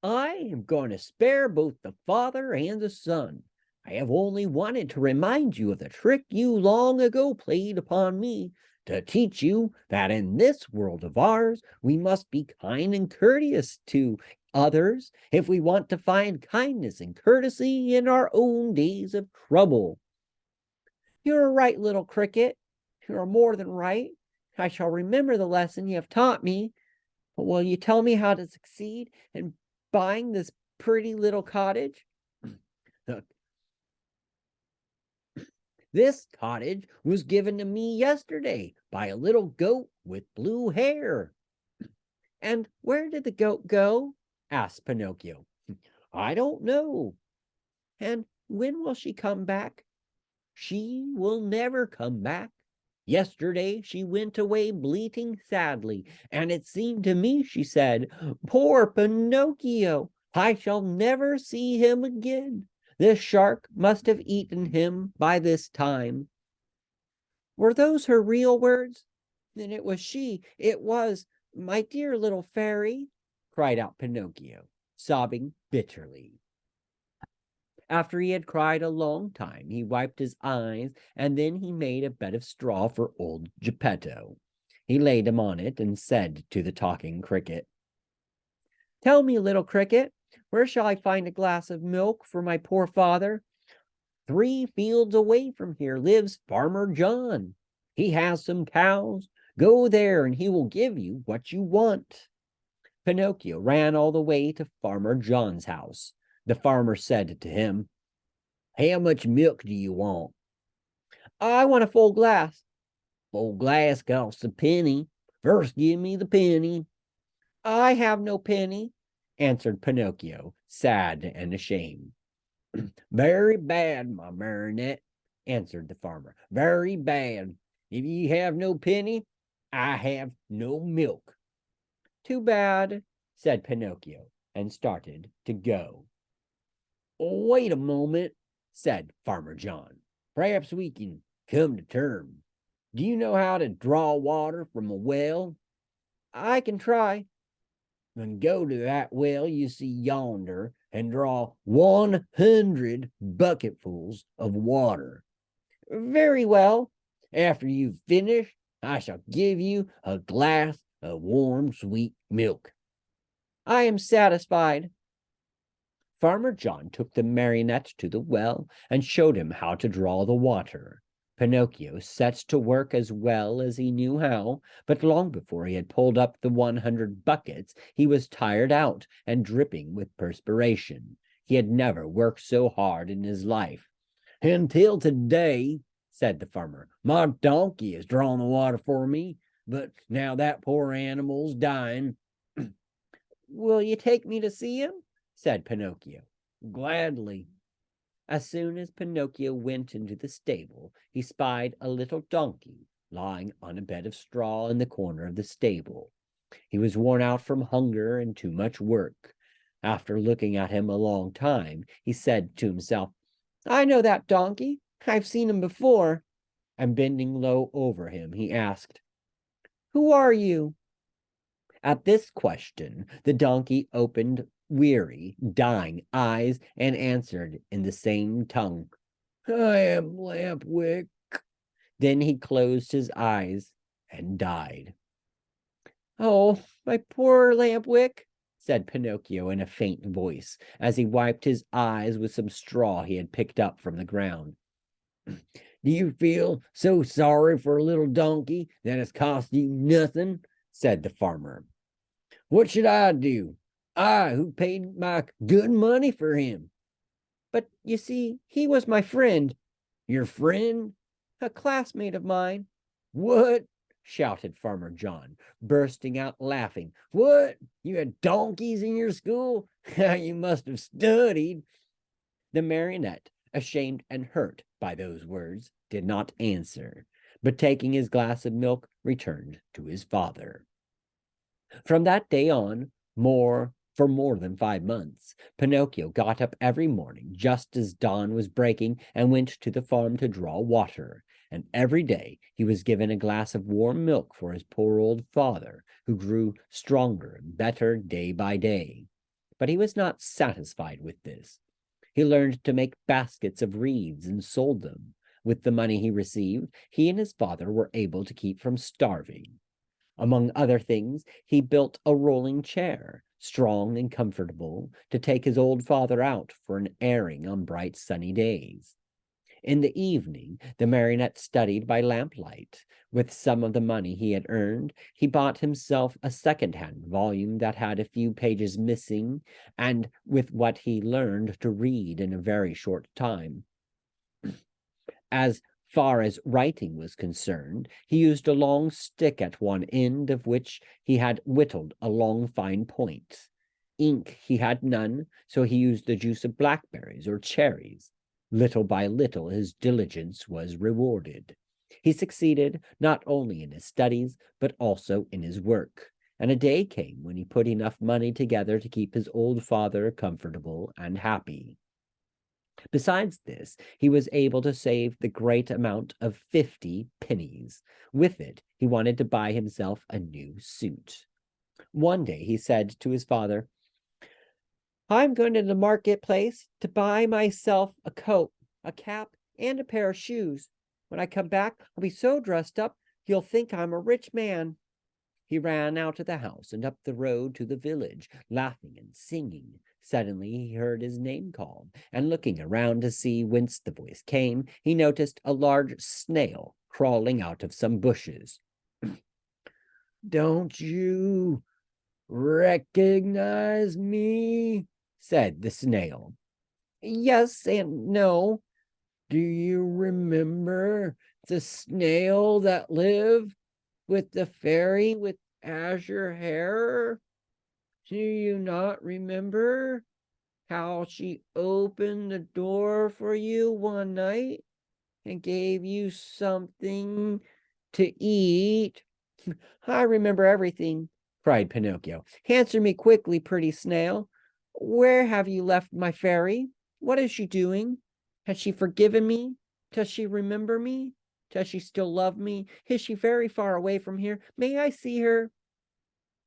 I am going to spare both the father and the son. I have only wanted to remind you of the trick you long ago played upon me, to teach you that in this world of ours we must be kind and courteous to others if we want to find kindness and courtesy in our own days of trouble. You're right, little cricket. You're more than right. I shall remember the lesson you have taught me. But will you tell me how to succeed in buying this pretty little cottage? This cottage was given to me yesterday by a little goat with blue hair. And where did the goat go? asked Pinocchio. I don't know. And when will she come back? She will never come back. Yesterday she went away bleating sadly, and it seemed to me she said, Poor Pinocchio, I shall never see him again. The shark must have eaten him by this time. Were those her real words? Then it was she, it was, my dear little fairy, cried out Pinocchio, sobbing bitterly. After he had cried a long time, he wiped his eyes, and then he made a bed of straw for old Geppetto. He laid him on it and said to the talking cricket, Tell me, little cricket, where shall I find a glass of milk for my poor father? 3 fields away from here lives Farmer John. He has some cows. Go there, and he will give you what you want. Pinocchio ran all the way to Farmer John's house. The farmer said to him, How much milk do you want? I want a full glass. Full glass costs a penny. First give me the penny. I have no penny, answered Pinocchio, sad and ashamed. Very bad, my marionette, answered the farmer. Very bad. If you have no penny, I have no milk. Too bad, said Pinocchio, and started to go. Wait a moment, said Farmer John. Perhaps we can come to terms. Do you know how to draw water from a well? I can try. Then go to that well you see yonder and draw 100 bucketfuls of water. Very well. After you've finished, I shall give you a glass of warm, sweet milk. I am satisfied. Farmer John took the marionette to the well and showed him how to draw the water. Pinocchio set to work as well as he knew how, but long before he had pulled up the 100 buckets, he was tired out and dripping with perspiration. He had never worked so hard in his life. Until today, said the farmer, my donkey has drawn the water for me, but now that poor animal's dying. Will you take me to see him? said Pinocchio. Gladly. As soon as Pinocchio went into the stable, he spied a little donkey lying on a bed of straw in the corner of the stable. He was worn out from hunger and too much work. After looking at him a long time, he said to himself, I know that donkey. I've seen him before. And bending low over him, he asked, Who are you? At this question, the donkey opened weary, dying eyes and answered in the same tongue, I am Lampwick. Then he closed his eyes and died. Oh, my poor Lampwick, said Pinocchio in a faint voice, as he wiped his eyes with some straw he had picked up from the ground. Do you feel so sorry for a little donkey that has cost you nothing? Said the farmer. What should I do? I, who paid my good money for him. But you see, he was my friend, Your friend? a classmate of mine. What? Shouted Farmer John, bursting out laughing. What? You had donkeys in your school? How you must have studied. The marionette, ashamed and hurt by those words, did not answer, but taking his glass of milk, returned to his father. From that day on, for more than 5 months, Pinocchio got up every morning just as dawn was breaking and went to the farm to draw water, and every day he was given a glass of warm milk for his poor old father, who grew stronger and better day by day. But he was not satisfied with this. He learned to make baskets of reeds and sold them. With the money he received, he and his father were able to keep from starving. Among other things, he built a rolling chair, strong and comfortable, to take his old father out for an airing on bright sunny days. In the evening, the marionette studied by lamplight. With some of the money he had earned, he bought himself a second-hand volume that had a few pages missing, and with what he learned to read in a very short time. As far as writing was concerned, he used a long stick at one end of which he had whittled a long fine point. Ink he had none, so he used the juice of blackberries or cherries. Little by little his diligence was rewarded. He succeeded not only in his studies, but also in his work, and a day came when he put enough money together to keep his old father comfortable and happy. Besides this, he was able to save the great amount of 50 pennies. With it, he wanted to buy himself a new suit. One day he said to his father, I'm going to the marketplace to buy myself a coat, a cap, and a pair of shoes. When I come back, I'll be so dressed up, you'll think I'm a rich man. He ran out of the house and up the road to the village, laughing and singing. Suddenly he heard his name called, and looking around to see whence the voice came, he noticed a large snail crawling out of some bushes. Don't you recognize me? Said the snail. Yes and no. Do you remember the snail that lived with the fairy with azure hair? Do you not remember how she opened the door for you one night and gave you something to eat? I remember everything, cried Pinocchio. Answer me quickly, pretty snail. Where have you left my fairy? What is she doing? Has she forgiven me? Does she remember me? Does she still love me? Is she very far away from here? May I see her?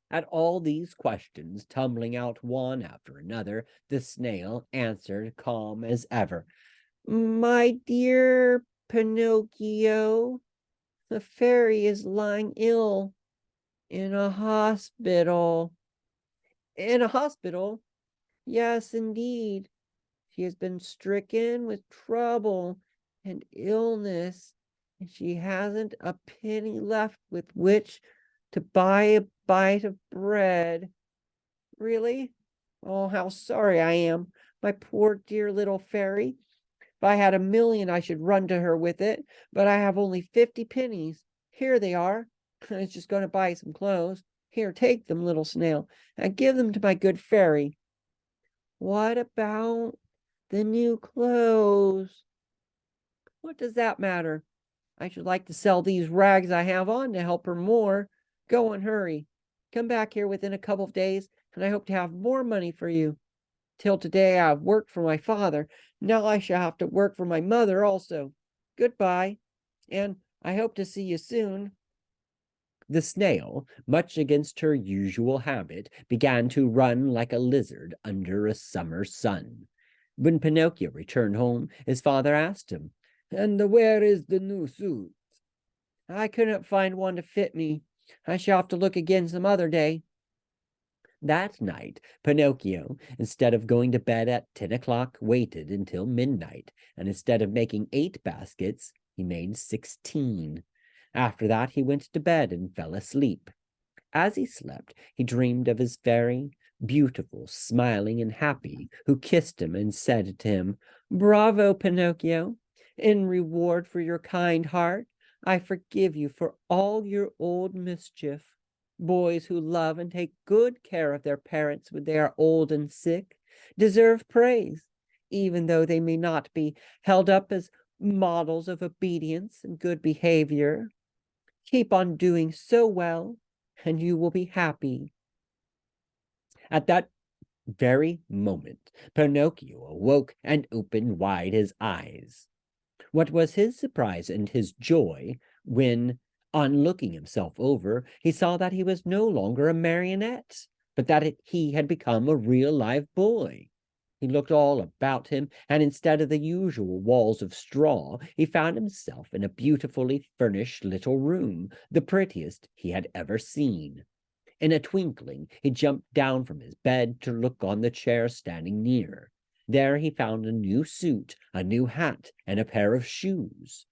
At all these questions, tumbling out one after another, the snail answered calm as ever. My dear Pinocchio, the fairy is lying ill in a hospital. In a hospital? Yes, indeed. She has been stricken with trouble and illness, and she hasn't a penny left with which to buy a bite of bread. Really? Oh, how sorry I am, my poor dear little fairy. If I had 1,000,000, I should run to her with it, but I have only 50 pennies. Here they are. I was just going to buy some clothes. Here, take them, little snail, and give them to my good fairy. What about the new clothes? What does that matter? I should like to sell these rags I have on to help her more. Go and hurry. Come back here within a couple of days, and I hope to have more money for you. Till today I have worked for my father. Now I shall have to work for my mother also. Goodbye, and I hope to see you soon. The snail, much against her usual habit, began to run like a lizard under a summer sun. When Pinocchio returned home, his father asked him, And where is the new suit? I couldn't find one to fit me. I shall have to look again some other day. That night, Pinocchio, instead of going to bed at 10 o'clock, waited until midnight, and instead of making 8 baskets, he made 16. After that, he went to bed and fell asleep. As he slept, he dreamed of his fairy, beautiful, smiling, and happy, who kissed him and said to him, "Bravo, Pinocchio! In reward for your kind heart, I forgive you for all your old mischief. Boys who love and take good care of their parents when they are old and sick deserve praise, even though they may not be held up as models of obedience and good behavior. Keep on doing so well, and you will be happy." At that very moment, Pinocchio awoke and opened wide his eyes. What was his surprise and his joy when, on looking himself over, he saw that he was no longer a marionette, but that he had become a real live boy. He looked all about him, and instead of the usual walls of straw, he found himself in a beautifully furnished little room, the prettiest he had ever seen. In a twinkling, he jumped down from his bed to look on the chair standing near. There he found a new suit, a new hat, and a pair of shoes.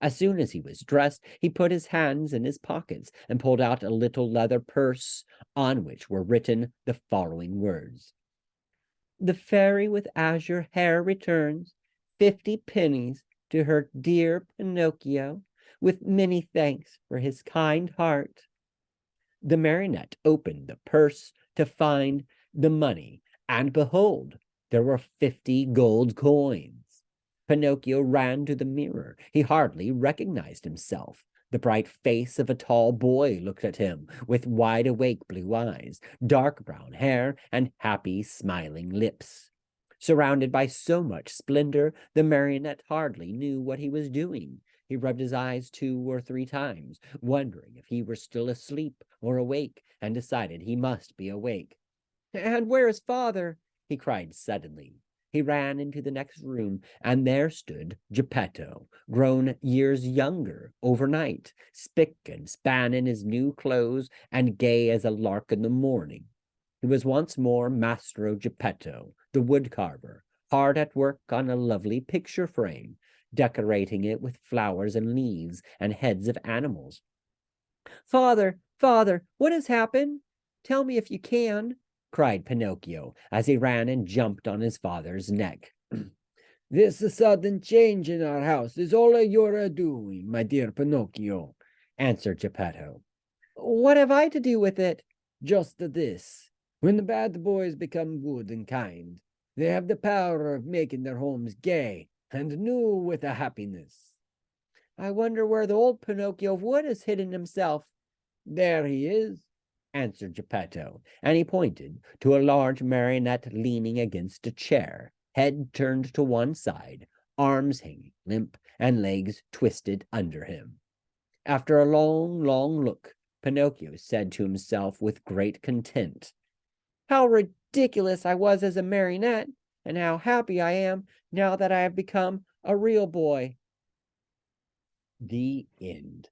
As soon as he was dressed, he put his hands in his pockets and pulled out a little leather purse on which were written the following words: "The fairy with azure hair returns 50 pennies to her dear Pinocchio, with many thanks for his kind heart." The marionette opened the purse to find the money, and behold, there were 50 gold coins. Pinocchio ran to the mirror. He hardly recognized himself. The bright face of a tall boy looked at him with wide-awake blue eyes, dark brown hair, and happy, smiling lips. Surrounded by so much splendor, the marionette hardly knew what he was doing. He rubbed his eyes 2 or 3 times, wondering if he were still asleep or awake, and decided he must be awake. "And where is father?" he cried suddenly. He ran into the next room, and there stood Geppetto, grown years younger overnight, spick and span in his new clothes, and gay as a lark in the morning. He was once more Mastro Geppetto, the woodcarver, hard at work on a lovely picture frame, decorating it with flowers and leaves and heads of animals. "Father, father, what has happened? Tell me if you can," cried Pinocchio as he ran and jumped on his father's neck. "This sudden change in our house is all your doing, my dear Pinocchio," answered Geppetto. "What have I to do with it?" "Just this. When the bad boys become good and kind, they have the power of making their homes gay and new with a happiness." "I wonder where the old Pinocchio of wood has hidden himself." "There he is," answered Geppetto, and he pointed to a large marionette leaning against a chair, head turned to one side, arms hanging limp, and legs twisted under him. After a long, long look, Pinocchio said to himself with great content, "How ridiculous I was as a marionette, and how happy I am now that I have become a real boy." The end.